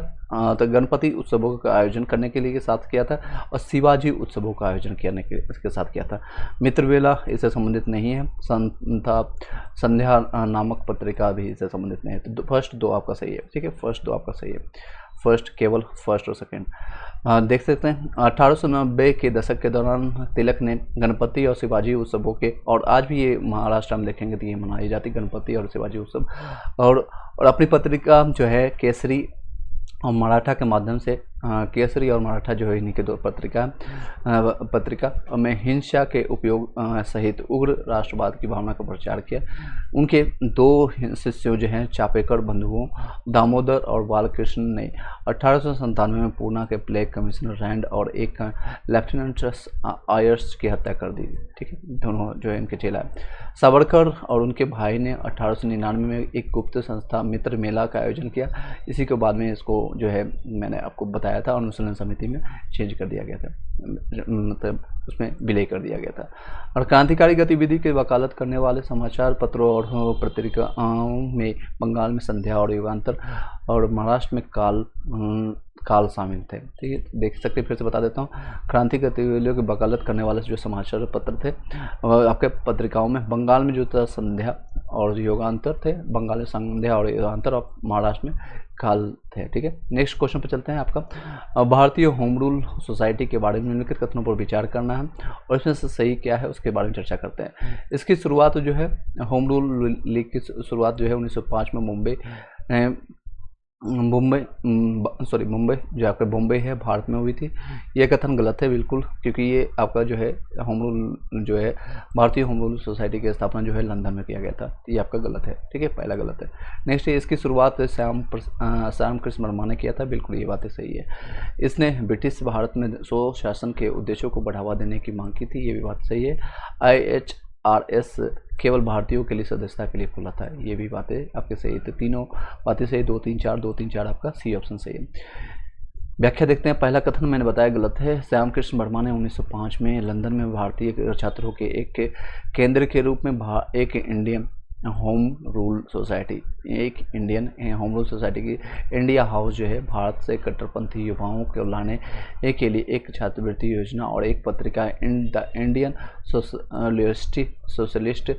तो गणपति उत्सवों का आयोजन करने के लिए साथ किया था और शिवाजी उत्सवों का आयोजन करने के इसके साथ किया था। मित्रवेला इससे संबंधित नहीं है। संध्या नामक पत्रिका भी इससे संबंधित नहीं है। तो फर्स्ट 2 आपका सही है, ठीक है, फर्स्ट 2 आपका सही है। फर्स्ट केवल फर्स्ट और सेकेंड देख सकते हैं। 1890 के दशक के दौरान तिलक ने गणपति और शिवाजी उत्सवों के, और आज भी ये महाराष्ट्र में देखेंगे तो ये मनाई जाती गणपति और शिवाजी उत्सव, और अपनी पत्रिका जो है केसरी और मराठा के माध्यम से, केसरी और मराठा जो है इन्हीं के 2 पत्रिका में हिंसा के उपयोग सहित उग्र राष्ट्रवाद की भावना का प्रचार किया। उनके 2 शिष्यों जो हैं चापेकर बंधुओं दामोदर और बालकृष्ण ने 1897 में पूना के प्लेग कमिश्नर रैंड और एक लेफ्टिनेंट आयर्स की हत्या कर दी। ठीक है, दोनों जो है इनके चेला है। सावरकर और उनके भाई ने 1899 में एक गुप्त संस्था मित्र मेला का आयोजन किया। इसी के बाद में इसको जो है मैंने आपको बताया हटाया था, अनुशीलन समिति में चेंज कर दिया गया था, मतलब उसमें विलय कर दिया गया था। और क्रांतिकारी गतिविधि की वकालत करने वाले समाचार पत्रों और पत्रिकाओं में बंगाल में संध्या और युगांतर और महाराष्ट्र में काल शामिल थे। ठीक है, देख सकते हैं, फिर से बता देता हूँ। क्रांति गतिविधियों की वकालत करने वाले जो समाचार पत्र थे आपके पत्रिकाओं में बंगाल में जो था संध्या और युगांतर थे, बंगाल में संध्या और युगांतर, और महाराष्ट्र में काल थे। ठीक है, नेक्स्ट क्वेश्चन पर चलते हैं। आपका भारतीय होम रूल सोसाइटी के बारे में निम्नलिखित कथनों पर विचार करना है और इसमें से सही क्या है उसके बारे में चर्चा करते हैं। इसकी शुरुआत जो है, होम रूल लीग की शुरुआत जो है 1905 में मुंबई जो आपका बॉम्बे है, भारत में हुई थी। ये कथन गलत है बिल्कुल, क्योंकि ये आपका जो है होम रूल जो है, भारतीय होम रूल सोसाइटी की स्थापना जो है लंदन में किया गया था। ये आपका गलत है। ठीक है, पहला गलत है। नेक्स्ट है, इसकी शुरुआत श्याम कृष्ण वर्मा ने किया था। बिल्कुल ये बातें सही है। इसने ब्रिटिश भारत में स्वशासन के उद्देश्यों को बढ़ावा देने की मांग की थी। ये भी बात सही है। IHRS केवल भारतीयों के लिए सदस्यता के लिए खुला था। ये भी बातें आपके सही थे। तीनों बातें सही, 2 3 4 आपका सी ऑप्शन सही है। व्याख्या देखते हैं। पहला कथन मैंने बताया गलत है। श्याम कृष्ण वर्मा ने 1905 में लंदन में भारतीय छात्रों के एक केंद्र के रूप में एक इंडियन होम रूल सोसाइटी की इंडिया हाउस जो है, भारत से कट्टरपंथी युवाओं को लाने के लिए एक छात्रवृत्ति योजना और एक पत्रिका द इंडियन सोशलिस्ट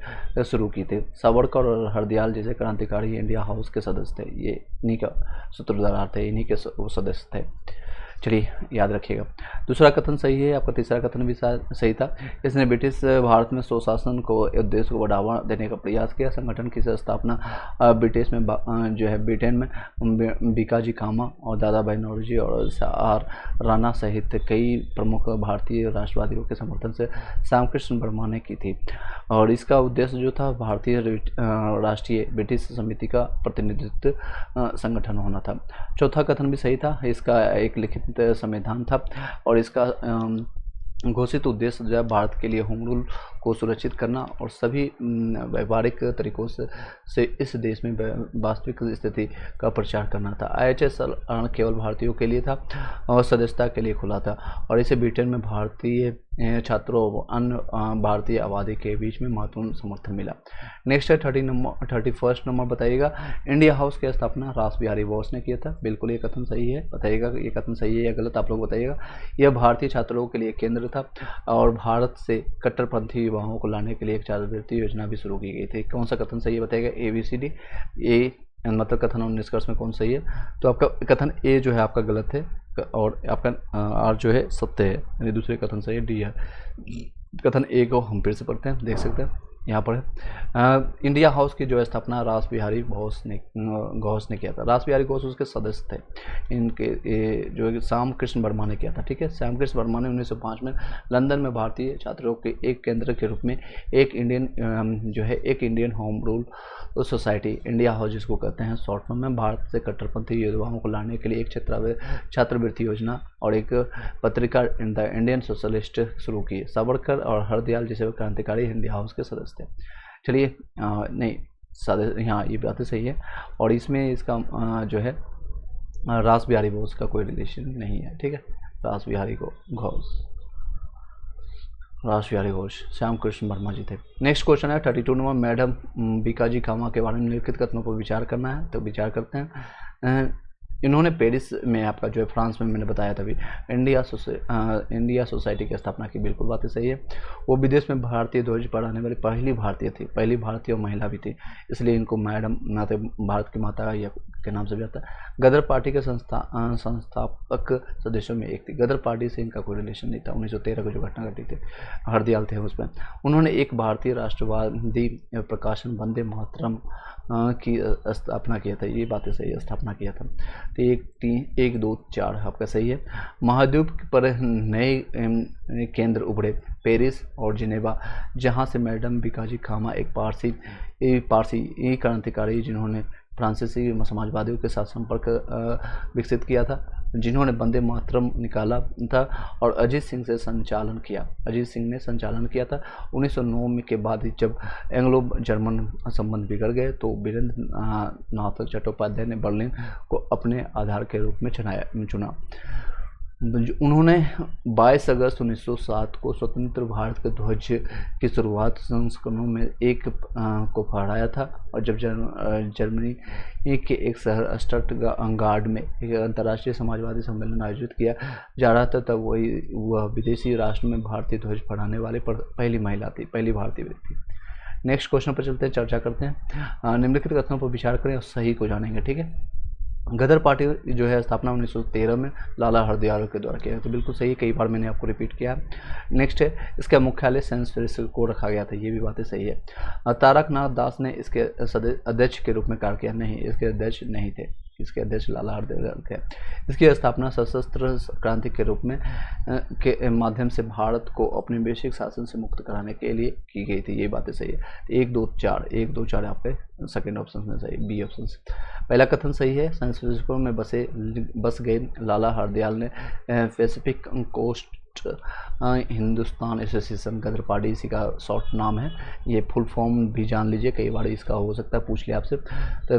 शुरू की थी। सावरकर और हरदयाल जैसे क्रांतिकारी इंडिया हाउस के सदस्य थे। ये इन्हीं का सूत्रधार थे, इन्हीं के सदस्य थे। चलिए याद रखिएगा। दूसरा कथन सही है आपका। तीसरा कथन भी सही था। इसने ब्रिटिश भारत में स्वशासन को उद्देश्य को बढ़ावा देने का प्रयास किया। संगठन की स्थापना ब्रिटिश में जो है ब्रिटेन में बीकाजी कामा और दादा भाई नौरोजी और आर राणा सहित कई प्रमुख भारतीय राष्ट्रवादियों के समर्थन से श्यामकृष्ण वर्मा ने की थी। और इसका उद्देश्य जो था भारतीय राष्ट्रीय ब्रिटिश समिति का प्रतिनिधित्व संगठन होना था। चौथा कथन भी सही था। इसका एक लिखित संविधान था और इसका घोषित उद्देश्य जो है भारत के लिए होम रूल को सुरक्षित करना और सभी व्यावहारिक तरीकों से इस देश में वास्तविक स्थिति का प्रचार करना था। IHS केवल भारतीयों के लिए था और सदस्यता के लिए खुला था और इसे ब्रिटेन में भारतीय छात्रों और अन्य भारतीय आबादी के बीच में महत्वपूर्ण समर्थन मिला। नेक्स्ट है 31 नंबर बताइएगा। इंडिया हाउस की स्थापना रास बिहारी बोस ने किया था। बिल्कुल ये कथन सही है। बताइएगा ये कथन सही है या गलत, आप लोग बताइएगा। यह भारतीय छात्रों के लिए केंद्र था और भारत से कट्टरपंथी युवाओं को लाने के लिए एक छात्रवृत्ति योजना भी शुरू की गई थी। कौन सा कथन सही है बताइएगा। ABCD। ए मतलब कथन और निष्कर्ष में कौन सही है? तो आपका कथन ए जो है आपका गलत है और आपका आर जो है सत्य है, यानी दूसरे कथन सही है, डी है। कथन ए को हम फिर से पढ़ते हैं, देख सकते हैं यहाँ पर है। इंडिया हाउस की जो स्थापना रास बिहारी घोष ने किया था। रास बिहारी घोष उसके सदस्य थे। इनके जो श्याम कृष्ण वर्मा ने किया था। ठीक है, श्याम कृष्ण वर्मा ने 1905 में लंदन में भारतीय छात्रों के एक केंद्र के रूप में एक Indian home rule society India house जिसको कहते हैं शॉर्ट फॉर्म में, भारत से कट्टरपंथी युवाओं को लाने के लिए एक छात्रवृत्ति योजना और एक पत्रिका द इंडियन सोशलिस्ट शुरू की। सावरकर और हरदयाल जैसे क्रांतिकारी इंडिया हाउस के सदस्य थे। चलिए नहीं यहाँ ये बातें सही है और इसमें इसका जो है रास बिहारी घोष का कोई रिलेशन नहीं है। ठीक है, रास बिहारी घोष श्याम कृष्ण वर्मा जी थे। नेक्स्ट क्वेश्चन है 32 नंबर। मैडम बीकाजी कामा के बारे में निम्नलिखित कथनों पर विचार करना है, तो विचार करते हैं। इन्होंने पेरिस में आपका जो है फ्रांस में मैंने बताया था अभी इंडिया सोसाइटी की स्थापना की। बिल्कुल बातें सही है। वो विदेश में भारतीय ध्वज पढ़ाने वाली पहली भारतीय थी, पहली भारतीय महिला भी थी, इसलिए इनको मैडम नाते भारत की माता या के नाम से भी आता है। गदर पार्टी के संस्थापक सदस्यों में एक थी। गदर पार्टी से इनका कोई रिलेशन नहीं था। 1913 को जो घटना घटी थी, हरदयाल थे उसमें। उन्होंने एक भारतीय राष्ट्रवादी प्रकाशन वंदे मातरम की स्थापना किया था। ये बातें सही है, स्थापना किया था। तो 1 2 4 आपका सही है। महाद्वीप पर नए केंद्र उभरे, पेरिस और जिनेवा, जहां से मैडम बीकाजी कामा एक पारसी क्रांतिकारी जिन्होंने फ्रांसीसी समाजवादियों के साथ संपर्क विकसित किया था जिन्होंने वंदे मातरम निकाला था और अजीत सिंह से संचालन किया। अजीत सिंह ने संचालन किया था। 1909 में के बाद जब एंग्लो जर्मन संबंध बिगड़ गए तो वीरेंद्र नाथ चट्टोपाध्याय ने बर्लिन को अपने आधार के रूप में चुना। उन्होंने 22 अगस्त 1907 को स्वतंत्र भारत के ध्वज की शुरुआत संस्करणों में एक को फहराया था और जब जर्मनी के एक शहर स्टटगार्ट में एक अंतर्राष्ट्रीय समाजवादी सम्मेलन आयोजित किया जा रहा था, तब वह विदेशी राष्ट्र में भारतीय ध्वज फहराने वाले पहली महिला थी, पहली भारतीय व्यक्ति। नेक्स्ट क्वेश्चन पर चलते हैं, चर्चा करते हैं। निम्नलिखित कथनों पर विचार करें और सही को जानेंगे। ठीक है, गदर पार्टी जो है स्थापना 1913 में लाला हरदयाल के द्वारा किया गया, तो बिल्कुल सही, कई बार मैंने आपको रिपीट किया। नेक्स्ट है, इसका मुख्यालय सैन फ्रांसिस्को रखा गया था, ये भी बातें सही है। तारकनाथ दास ने इसके अध्यक्ष के रूप में कार्य किया, नहीं, इसके अध्यक्ष नहीं थे, इसके अध्यक्ष लाला हरदयाल थे। इसकी स्थापना सशस्त्र क्रांति के रूप में के माध्यम से भारत को औपनिवेशिक शासन से मुक्त कराने के लिए की गई थी, ये बातें सही है। 1 2 4 यहाँ पे सेकेंड ऑप्शन में सही, बी ऑप्शन से। पहला कथन सही है, सैन फ्रांसिस्को में बस गए लाला हरदयाल ने पैसिफिक कोस्ट हिंदुस्तान एसोसिएशन, गदर पार्टी इसी का शॉर्ट नाम है, ये फुल फॉर्म भी जान लीजिए, कई बार इसका हो सकता है पूछ लिया आपसे। तो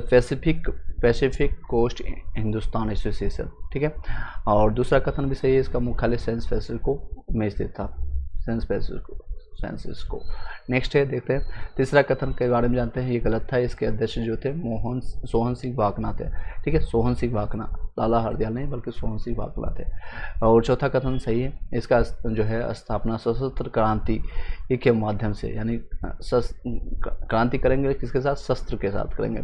पैसिफिक कोस्ट हिंदुस्तान एसोसिएशन, ठीक है। और दूसरा कथन भी सही है, इसका मुख्यालय सैन फ्रांसिस्को में स्थित था, सैन फ्रांसिस्को। नेक्स्ट है, देखते हैं तीसरा कथन के बारे में जानते हैं, ये गलत था। इसके अध्यक्ष जो थे सोहन सिंह भाकना थे, ठीक है, सोहन सिंह भाकना, लाला हरदयाल नहीं बल्कि सोहन सिंह भाकना थे। और चौथा कथन सही है, इसका जो है स्थापना सशस्त्र क्रांति के माध्यम से, यानी क्रांति करेंगे किसके साथ, शस्त्र के साथ करेंगे,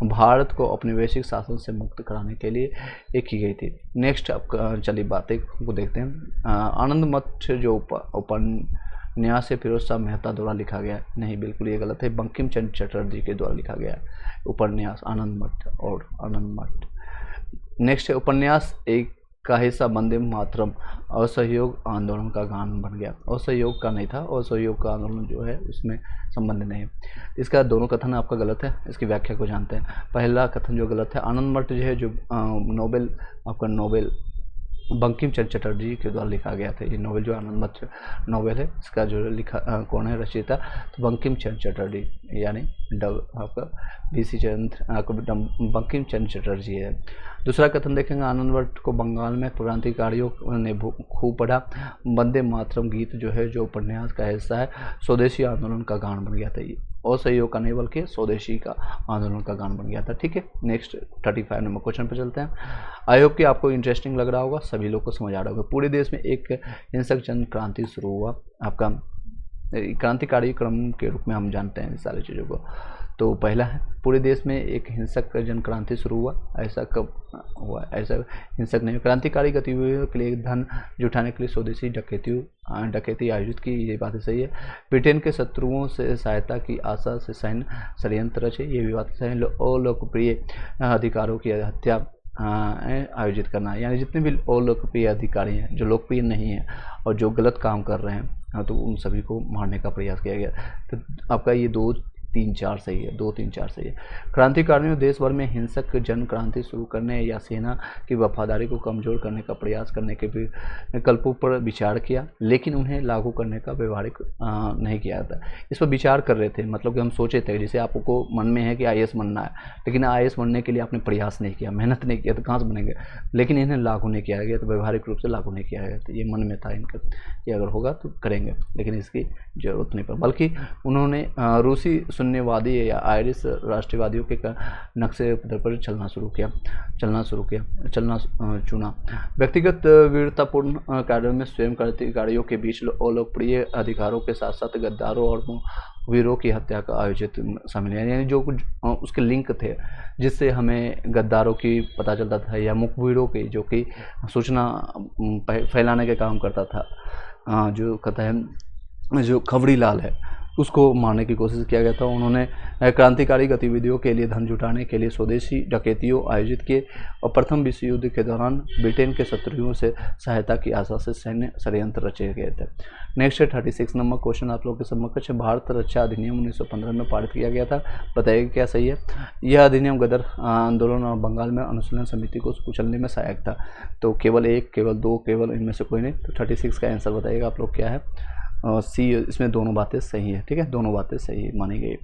भारत को औपनिवेशिक शासन से मुक्त कराने के लिए की गई थी। नेक्स्ट अब चलिए बातें को देखते हैं। आनंद मठ जो उपन्यास है फिरोज शाह मेहता द्वारा लिखा गया है, नहीं, बिल्कुल ये गलत है, बंकिम चंद्र चटर्जी के द्वारा लिखा गया है उपन्यास आनंद मठ और आनंद मठ। नेक्स्ट है, उपन्यास एक का हिस्सा वंदे मातरम असहयोग आंदोलन का गान बन गया, असहयोग का नहीं था, असहयोग का आंदोलन जो है उसमें संबंध नहीं है। इसका दोनों कथन आपका गलत है, इसकी व्याख्या को जानते हैं। पहला कथन जो गलत है, आनंद मठ जो है जो नोबेल बंकिम चंद्र चटर्जी के द्वारा लिखा गया था, ये नोवेल जो आनंद मठ नोवेल है, इसका जो लिखा कौन है रचयिता, तो बंकिम चंद्र चटर्जी, यानी आपका बंकिम चंद्र चटर्जी है। दूसरा कथन देखेंगे, आनंद मठ को बंगाल में क्रांतिकारियों ने खूब पढ़ा, वंदे मातरम गीत जो है जो उपन्यास का हिस्सा है, स्वदेशी आंदोलन का गान बन गया था, ये असहयोग का नहीं बल्कि स्वदेशी का आंदोलन का गान बन गया था, ठीक है। नेक्स्ट 35 नंबर क्वेश्चन पर चलते हैं। आई होप कि आपको इंटरेस्टिंग लग रहा होगा, सभी लोग को समझ आ रहा होगा। पूरे देश में एक हिंसक जन क्रांति शुरू हुआ, आपका क्रांतिकारी क्रम के रूप में हम जानते हैं इस सारी चीज़ों को। तो पहला है, पूरे देश में एक हिंसक जन क्रांति शुरू हुआ, ऐसा कब हुआ, ऐसा हिंसक नहीं, क्रांतिकारी गतिविधियों के लिए धन जुटाने के लिए स्वदेशी डकैती आयोजित की, ये बातें सही है। ब्रिटेन के शत्रुओं से सहायता की आशा से सैन्य षड्यंत्र रचे, ये भी बात सही है। अलोकप्रिय अधिकारों की हत्या आयोजित करना, यानी जितने भी अलोकप्रिय अधिकारी हैं जो लोकप्रिय नहीं है और जो गलत काम कर रहे हैं, तो उन सभी को मारने का प्रयास किया गया। तो आपका ये 2 3 4 सही है, 2 3 4 सही है। क्रांतिकारियों देश भर में हिंसक जन क्रांति शुरू करने या सेना की वफादारी को कमजोर करने का प्रयास करने के विकल्पों पर विचार किया, लेकिन उन्हें लागू करने का व्यवहारिक नहीं किया था। इस पर विचार कर रहे थे, मतलब कि हम सोचे थे, जैसे आपको मन में है कि IAS बनना है, लेकिन IAS बनने के लिए आपने प्रयास नहीं किया, मेहनत नहीं किया, तो कहाँ से बनेंगे, लेकिन इन्हें लागू नहीं किया गया, तो व्यवहारिक रूप से लागू नहीं किया गया, तो ये मन में था इनका कि अगर होगा तो करेंगे, लेकिन इसकी जरूरत नहीं पड़ी। बल्कि उन्होंने रूसी शून्यवादी या आयरिश राष्ट्रवादियों के नक्शे पर चलना चुना। व्यक्तिगत वीरतापूर्ण कार्यों में स्वयं क्रांतिकारियों के बीच अलोकप्रिय अधिकारों के साथ साथ गद्दारों और वीरों की हत्या का आयोजित शामिल है, यानी जो कुछ उसके लिंक थे जिससे हमें गद्दारों की पता चलता था या मुखबिरों की, जो कि सूचना फैलाने के काम करता था, जो कहता है जो खबरी लाल है, उसको मारने की कोशिश किया गया था। उन्होंने क्रांतिकारी गतिविधियों के लिए धन जुटाने के लिए स्वदेशी डकैतियों आयोजित किए और प्रथम विश्व युद्ध के दौरान ब्रिटेन के शत्रुओं से सहायता की आशा से सैन्य षड्यंत्र रचे गए थे। नेक्स्ट 36 नंबर क्वेश्चन आप लोगों के समक्ष, भारत रक्षा अधिनियम 1915 में पारित किया गया था, बताइए क्या सही है। यह अधिनियम गदर आंदोलन और बंगाल में अनुशीलन समिति को कुचलने में सहायक था। तो केवल एक, केवल दो, केवल इनमें से कोई नहीं। तो 36 का आंसर बताइएगा आप लोग क्या है। सी, इसमें दोनों बातें सही है, ठीक है, दोनों बातें सही मानी गई।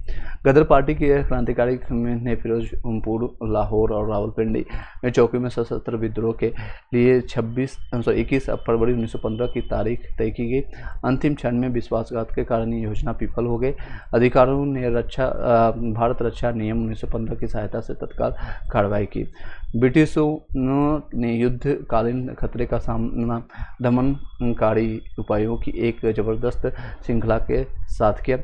गदर पार्टी के क्रांतिकारी ने फिरोजपुर, लाहौर और रावलपिंडी में चौकी में सशस्त्र विद्रोह के लिए 21 फरवरी 1915 की तारीख तय की गई। अंतिम क्षण में विश्वासघात के कारण ये योजना विफल हो गई। अधिकारियों ने भारत रक्षा नियम 1915 की सहायता से तत्काल कार्रवाई की। ब्रिटिशों ने युद्धकालीन खतरे का सामना दमनकारी उपायों की एक जबरदस्त श्रृंखला के साथ किया,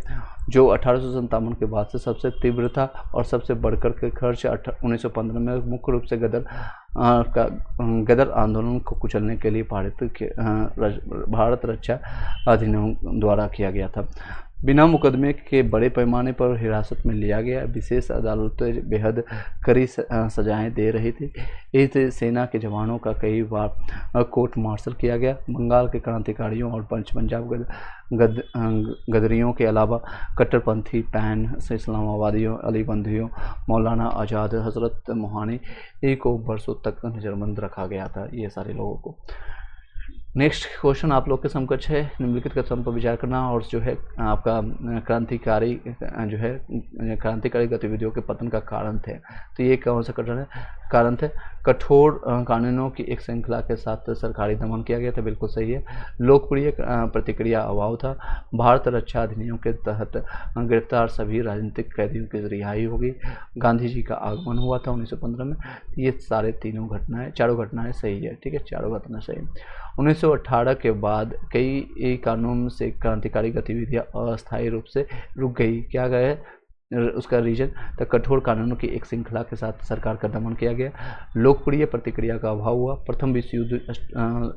जो 1857 के बाद से सबसे तीव्र था और सबसे बढ़कर के खर्च 1915 में मुख्य रूप से गदर आंदोलन को कुचलने के लिए भारत रक्षा अधिनियम द्वारा किया गया था। बिना मुकदमे के बड़े पैमाने पर हिरासत में लिया गया। विशेष अदालतें बेहद कड़ी सजाएं दे रही थी। इस सेना के जवानों का कई बार कोर्ट मार्शल किया गया। बंगाल के क्रांतिकारियों और पंजाब गदरियों के अलावा कट्टरपंथी पैन से इस्लामाबादियों, अलीबंदियों, मौलाना आज़ाद, हजरत मोहानी को बरसों तक नज़रबंद रखा गया था, ये सारे लोगों को। नेक्स्ट क्वेश्चन आप लोग के समकक्ष है, निम्नलिखित कथन पर विचार करना और जो है आपका क्रांतिकारी गतिविधियों के पतन का कारण थे। तो ये कौन सा कारण थे। कठोर कानूनों की एक श्रृंखला के साथ सरकारी दमन किया गया था, बिल्कुल सही है। लोकप्रिय प्रतिक्रिया अभाव था। भारत रक्षा अधिनियम के तहत गिरफ्तार सभी राजनीतिक कैदियों की रिहाई होगी। गांधी जी का आगमन हुआ था 1915 में। ये सारे चारों घटनाएं सही है, ठीक है, चारों घटनाएं सही। 1918 के बाद कई कानून से क्रांतिकारी गतिविधियां अस्थायी रूप से रुक गई। क्या गए उसका रीजन, तो कठोर कानूनों की एक श्रृंखला के साथ सरकार का दमन किया गया। लोकप्रिय प्रतिक्रिया का अभाव हुआ। प्रथम विश्व युद्ध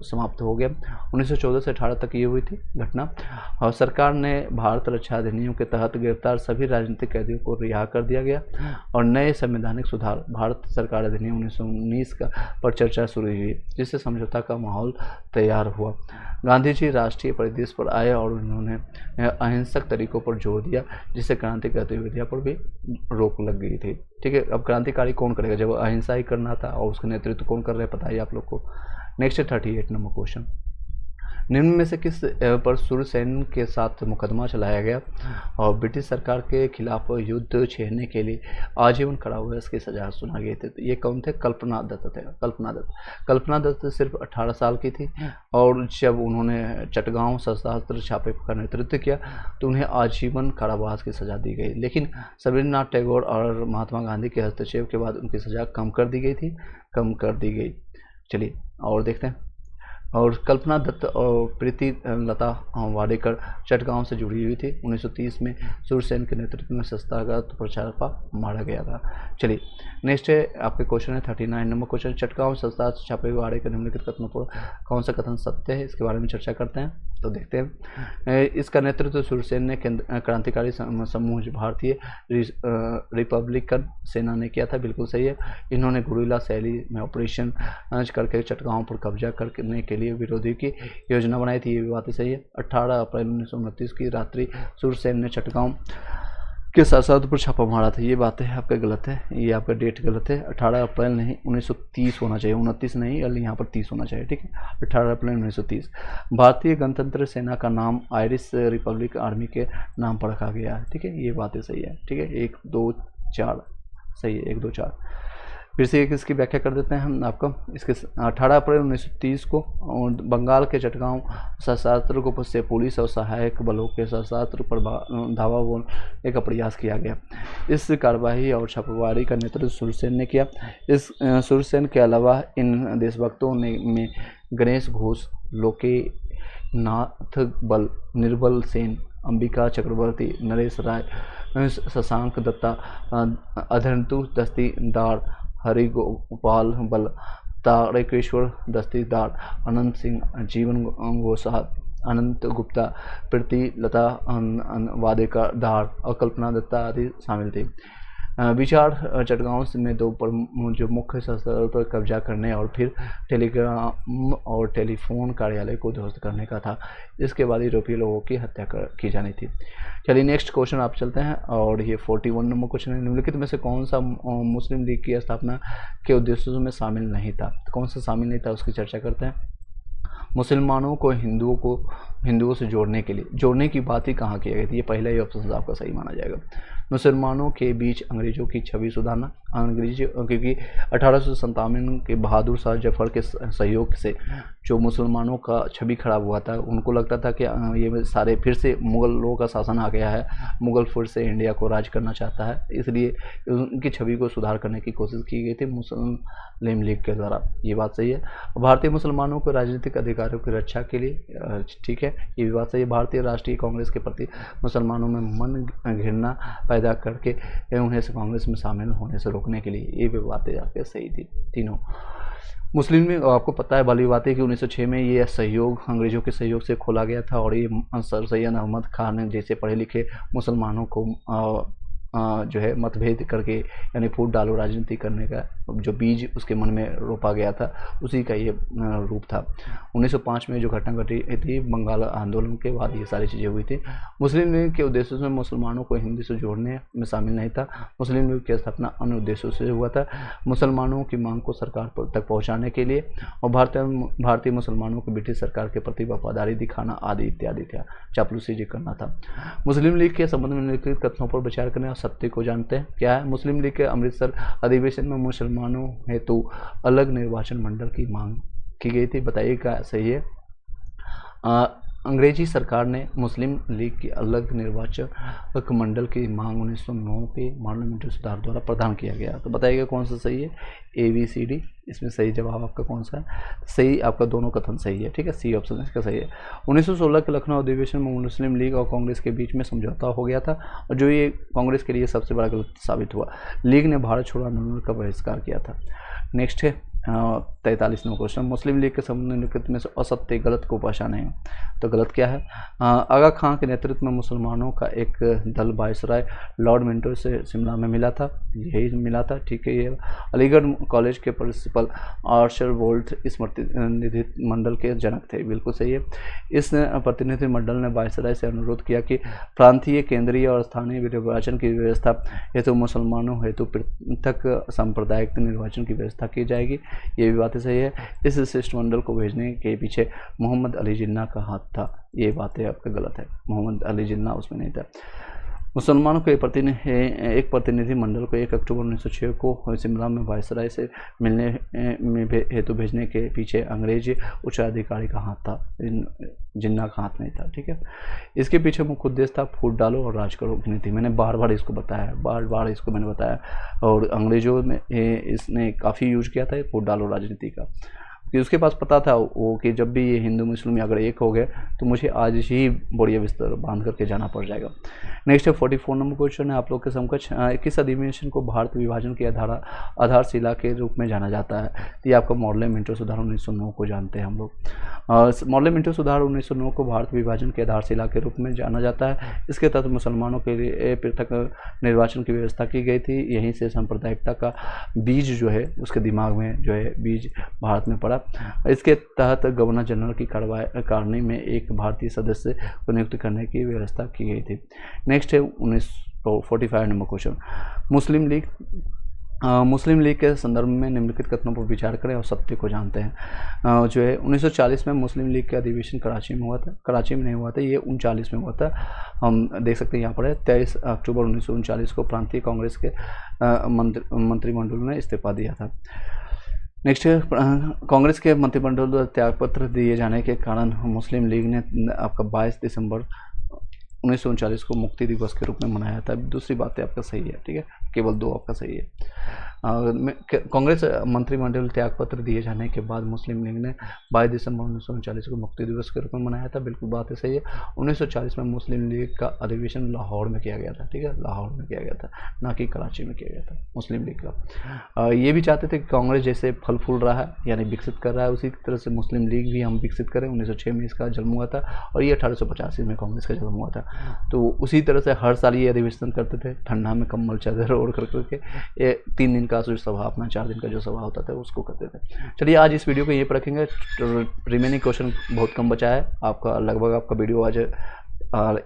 समाप्त हो गया। 1914 से 18 तक ये हुई थी घटना। और सरकार ने भारत रक्षा अधिनियम के तहत गिरफ्तार सभी राजनीतिक कैदियों को रिहा कर दिया गया। और नए संवैधानिक सुधार भारत सरकार अधिनियम 1919 का पर चर्चा शुरू हुई, जिससे समझौता का माहौल तैयार हुआ। गांधी जी राष्ट्रीय परिदृश्य पर आए और उन्होंने अहिंसक तरीकों पर जोर दिया, जिससे क्रांतिक गतिविधियों पर भी रोक लग गई थी, ठीक है। अब क्रांतिकारी कौन करेगा जब अहिंसा ही करना था, और उसका नेतृत्व कौन कर रहा है पता ही आप लोग को। नेक्स्ट 38 नंबर क्वेश्चन, निम्न में से किस पर सूर्यसेन के साथ मुकदमा चलाया गया और ब्रिटिश सरकार के खिलाफ युद्ध छेड़ने के लिए आजीवन कारावास की सजा सुना गई थी। तो ये कौन थे, कल्पना दत्त थे। कल्पना दत्त सिर्फ 18 साल की थी और जब उन्होंने चटगांव सशस्त्र छापे का नेतृत्व किया तो उन्हें आजीवन कारावास की सजा दी गई। लेकिन रवींद्रनाथ टैगोर और महात्मा गांधी के हस्तक्षेप के बाद उनकी सजा कम कर दी गई। चलिए और देखते हैं। और कल्पना दत्त और प्रीति लता वाडेकर चटगांव से जुड़ी हुई थी। 1930 में सूर्यसेन के नेतृत्व में संस्थागत प्रचारपा मारा गया था। चलिए नेक्स्ट है आपके क्वेश्चन है 39 नंबर क्वेश्चन, चटगांव संस्था छापेमारी के निम्नलिखित कथनों पर कौन सा कथन सत्य है, इसके बारे में चर्चा करते हैं। तो देखते हैं। इसका नेतृत्व सूर्यसेन ने क्रांतिकारी समूह भारतीय रिपब्लिकन सेना ने किया था, बिल्कुल सही है। इन्होंने गुरिल्ला शैली में ऑपरेशन करके चटगांव पर कब्जा करने के लिए विरोधी की योजना बनाई थी, ये भी बात सही है। 18 अप्रैल 1929 की रात्रि सूर्यसेन ने चटगांव के साथ पर छापा मारा था, ये बातें आपका गलत है, ये आपका डेट गलत है। 18 अप्रैल नहीं 1930 होना चाहिए, 29 नहीं, यहाँ पर 30 होना चाहिए, ठीक है। 18 अप्रैल 1930। भारतीय गणतंत्र सेना का नाम आयरिश रिपब्लिक आर्मी के नाम पर रखा गया है, ठीक है, ये बातें सही है, ठीक है। 1 2 4 सही है, 1 2 4। फिर से एक इसकी व्याख्या कर देते हैं हम आपको। इसके 18 अप्रैल 1930 को बंगाल के चटगांव सशस्त्र को से पुलिस और सहायक बलों के सशस्त्र पर धावा बोलने का प्रयास किया गया। इस कार्रवाई और छापेमारी का नेतृत्व सूर्यसेन ने किया। इस सूर्यसेन के अलावा इन देशभक्तों में गणेश घोष, लोके नाथ बल, निर्बल सेन, अंबिका चक्रवर्ती, नरेश राय, शशांक दत्ता, अधरंतु दस्तीदार, हरिगोपाल बल, तारकेश्वर दस्तीदार, अनंत सिंह, जीवन गोसाल, अनंत गुप्ता, प्रीति लता वाडेकर धार और कल्पना दत्ता आदि शामिल थी। विचार चटगांव में दो जो मुख्य स्थल पर कब्जा करने और फिर टेलीग्राम और टेलीफोन कार्यालय को ध्वस्त करने का था। इसके बाद यूरोपीय लोगों की हत्या की जानी थी। चलिए नेक्स्ट क्वेश्चन आप चलते हैं और ये 41 नंबर क्वेश्चन है, निम्नलिखित में से कौन सा मुस्लिम लीग की स्थापना के उद्देश्यों में शामिल नहीं था? तो कौन सा शामिल नहीं था उसकी चर्चा करते हैं। मुसलमानों को हिंदुओं से जोड़ने की बात ही कहाँ की गई थी? ये पहला ही ऑप्शन आपका सही माना जाएगा। मुसलमानों के बीच अंग्रेजों की छवि सुधारना, क्योंकि 1857 के बहादुर शाह जफर के सहयोग से जो मुसलमानों का छवि खराब हुआ था, उनको लगता था कि ये सारे फिर से मुगल लोगों का शासन आ गया है, मुगल फिर से इंडिया को राज करना चाहता है, इसलिए उनकी छवि को सुधार करने की कोशिश की गई थी मुस्लिम लीग के द्वारा। ये बात सही है। भारतीय मुसलमानों को राजनीतिक अधिकारों की रक्षा के लिए, ठीक है, ये भी बात सही है। भारतीय राष्ट्रीय कांग्रेस के प्रति मुसलमानों में मन घृणा पैदा करके उन्हें कांग्रेस में शामिल होने से रोकने के लिए, ये भी बातें आपके सही थी तीनों। मुस्लिम लीग, आपको पता है वाली बात है कि 1906 में ये सहयोग अंग्रेजों के सहयोग से खोला गया था और ये सर सैयद अहमद खान जैसे पढ़े लिखे मुसलमानों को जो है मतभेद करके, यानी फूट डालो राजनीति करने का जो बीज उसके मन में रोपा गया था, उसी का ये रूप था। 1905 में जो घटना घटी थी बंगाल आंदोलन के बाद, ये सारी चीज़ें हुई थी। मुस्लिम लीग के उद्देश्यों में मुसलमानों को हिंदू से जोड़ने में शामिल नहीं था। मुस्लिम लीग की स्थापना अन्य उद्देश्यों से हुआ था, मुसलमानों की मांग को सरकार तक पहुँचाने के लिए और भारतीय मुसलमानों को ब्रिटिश सरकार के प्रति वफादारी दिखाना आदि इत्यादि था, चापलूसी करना था। मुस्लिम लीग के संबंध में निम्नलिखित कथनों पर विचार करने और सत्य को जानते हैं। क्या है? मुस्लिम लीग के अमृतसर अधिवेशन में मुसलमानों हेतु अलग निर्वाचन मंडल की मांग की गई थी। बताइए क्या सही है? अंग्रेजी सरकार ने मुस्लिम लीग की अलग निर्वाचक मंडल की मांग 1909 के पार्लियामेंट्री सुधार द्वारा प्रदान किया गया। तो बताइएगा कौन सा सही है? ABCD, इसमें सही जवाब आपका कौन सा है? सही आपका दोनों कथन सही है, ठीक है, सी ऑप्शन इसका सही है। 1916 के लखनऊ अधिवेशन में मुस्लिम लीग और कांग्रेस के बीच में समझौता हो गया था और जो ये कांग्रेस के लिए सबसे बड़ा गलत साबित हुआ। लीग ने भारत छोड़ो आंदोलन का बहिष्कार किया था। नेक्स्ट है 43 नंबर क्वेश्चन, मुस्लिम लीग के संबंध निम्नलिखित में से असत्य गलत को पहचाने। तो गलत क्या है? आगा खां के नेतृत्व में मुसलमानों का एक दल वायसराय लॉर्ड मिंटो से शिमला में मिला था, यही मिला था, ठीक है। ये अलीगढ़ कॉलेज के प्रिंसिपल आर्चर वोल्ट इस प्रतिनिधि मंडल के जनक थे, बिल्कुल सही है। इस प्रतिनिधि मंडल ने वायसराय से अनुरोध किया कि प्रांतीय, केंद्रीय और स्थानीय निर्वाचन की व्यवस्था हेतु मुसलमानों हेतु पृथक सांप्रदायिक निर्वाचन की व्यवस्था की जाएगी, ये भी बातें सही है। इस शिष्टमंडल को भेजने के पीछे मोहम्मद अली जिन्ना का हाथ था, ये बातें आपका गलत है, मोहम्मद अली जिन्ना उसमें नहीं था। मुसलमानों के एक प्रतिनिधि मंडल को 1 अक्टूबर 1906 को शिमला में वायसराय से मिलने में हेतु भेजने के पीछे अंग्रेजी उच्चाधिकारी का हाथ था, जिन्ना का हाथ नहीं था, ठीक है। इसके पीछे मुख्य उद्देश्य था फूट डालो और राज करो की नीति। मैंने बार बार इसको बताया, बार इसको मैंने बताया, और अंग्रेजों में इसने काफ़ी यूज किया था फूट डालो राजनीति का, कि उसके पास पता था वो कि जब भी ये हिंदू मुस्लिम अगर एक हो गए तो मुझे आज ही बढ़िया बिस्तर बांध करके जाना पड़ जाएगा। नेक्स्ट है 44 नंबर क्वेश्चन है आप लोग के समकक्ष, किस अधिवेशन को भारत विभाजन की आधारशिला के रूप में जाना जाता है? तो ये आपका मॉडल मिंटो सुधार 1909 को जानते हैं हम लोग। मॉडल मिंटो सुधार 1909 को भारत विभाजन की आधारशिला के रूप में जाना जाता है। इसके तहत मुसलमानों के लिए पृथक निर्वाचन की व्यवस्था की गई थी। यहीं से सांप्रदायिकता का बीज जो है उसके दिमाग में जो है बीज भारत में पड़ा। इसके तहत गवर्नर जनरल की कार्यकारिणी में एक भारतीय सदस्य को नियुक्त करने की व्यवस्था की गई थी। नेक्स्ट है 45 नंबर क्वेश्चन, मुस्लिम लीग के संदर्भ में निम्नलिखित कथनों पर विचार करें और सत्य को जानते हैं। जो है 1940 में मुस्लिम लीग का अधिवेशन कराची में हुआ था, कराची में नहीं हुआ था, ये 39 में हुआ था। हम देख सकते हैं यहाँ पर है 23 अक्टूबर 1939 को प्रांतीय कांग्रेस के मंत्रिमंडल ने इस्तीफा दिया था। नेक्स्ट कांग्रेस के मंत्रिमंडल द्वारा त्यागपत्र दिए जाने के कारण मुस्लिम लीग ने आपका 22 दिसंबर 1939 को मुक्ति दिवस के रूप में मनाया था। दूसरी बात है आपका सही है, ठीक है, केवल 2 आपका सही है। कांग्रेस मंत्रिमंडल त्यागपत्र दिए जाने के बाद मुस्लिम लीग ने 22 दिसंबर 1939 को मुक्ति दिवस के रूप में मनाया था। बिल्कुल बात सही है। 1940 में मुस्लिम लीग का अधिवेशन लाहौर में किया गया था, ठीक है, लाहौर में किया गया था, ना कि कराची में किया गया था मुस्लिम लीग का। ये भी चाहते थे कि कांग्रेस जैसे फल फूल रहा है यानी विकसित कर रहा है, उसी तरह से मुस्लिम लीग भी हम विकसित करें। 1906 में इसका जन्म हुआ था और ये 1885 में कांग्रेस का जन्म हुआ था। तो उसी तरह से हर साल ये अधिवेशन करते थे, ठंडा में कम्बल चादर ओढ़ करके ये 3 दिन का जो सभा, अपना 4 दिन का जो सभा होता था उसको करते थे। चलिए आज इस वीडियो को यहीं पर रखेंगे। रिमेनिंग क्वेश्चन बहुत कम बचा है, आपका लगभग आपका वीडियो आज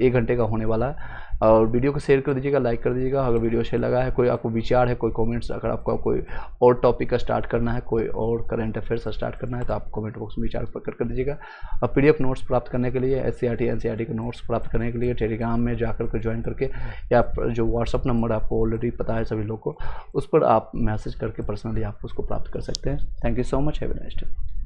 1 घंटे का होने वाला है। और वीडियो को शेयर कर दीजिएगा, लाइक कर दीजिएगा। अगर वीडियो अच्छा लगा है, कोई आपको विचार है, कोई कमेंट्स, अगर आपका कोई और टॉपिक का स्टार्ट करना है, कोई और करंट अफेयर्स स्टार्ट करना है तो आप कमेंट बॉक्स में विचार प्रकट कर दीजिएगा। और PDF नोट्स प्राप्त करने के लिए, SCRT NCRT के नोट्स प्राप्त करने के लिए टेलीग्राम में जाकर के ज्वाइन करके, या जो व्हाट्सअप नंबर आपको ऑलरेडी पता है सभी लोग को, उस पर आप मैसेज करके पर्सनली आप उसको प्राप्त कर सकते हैं। Thank you so much, have a nice day.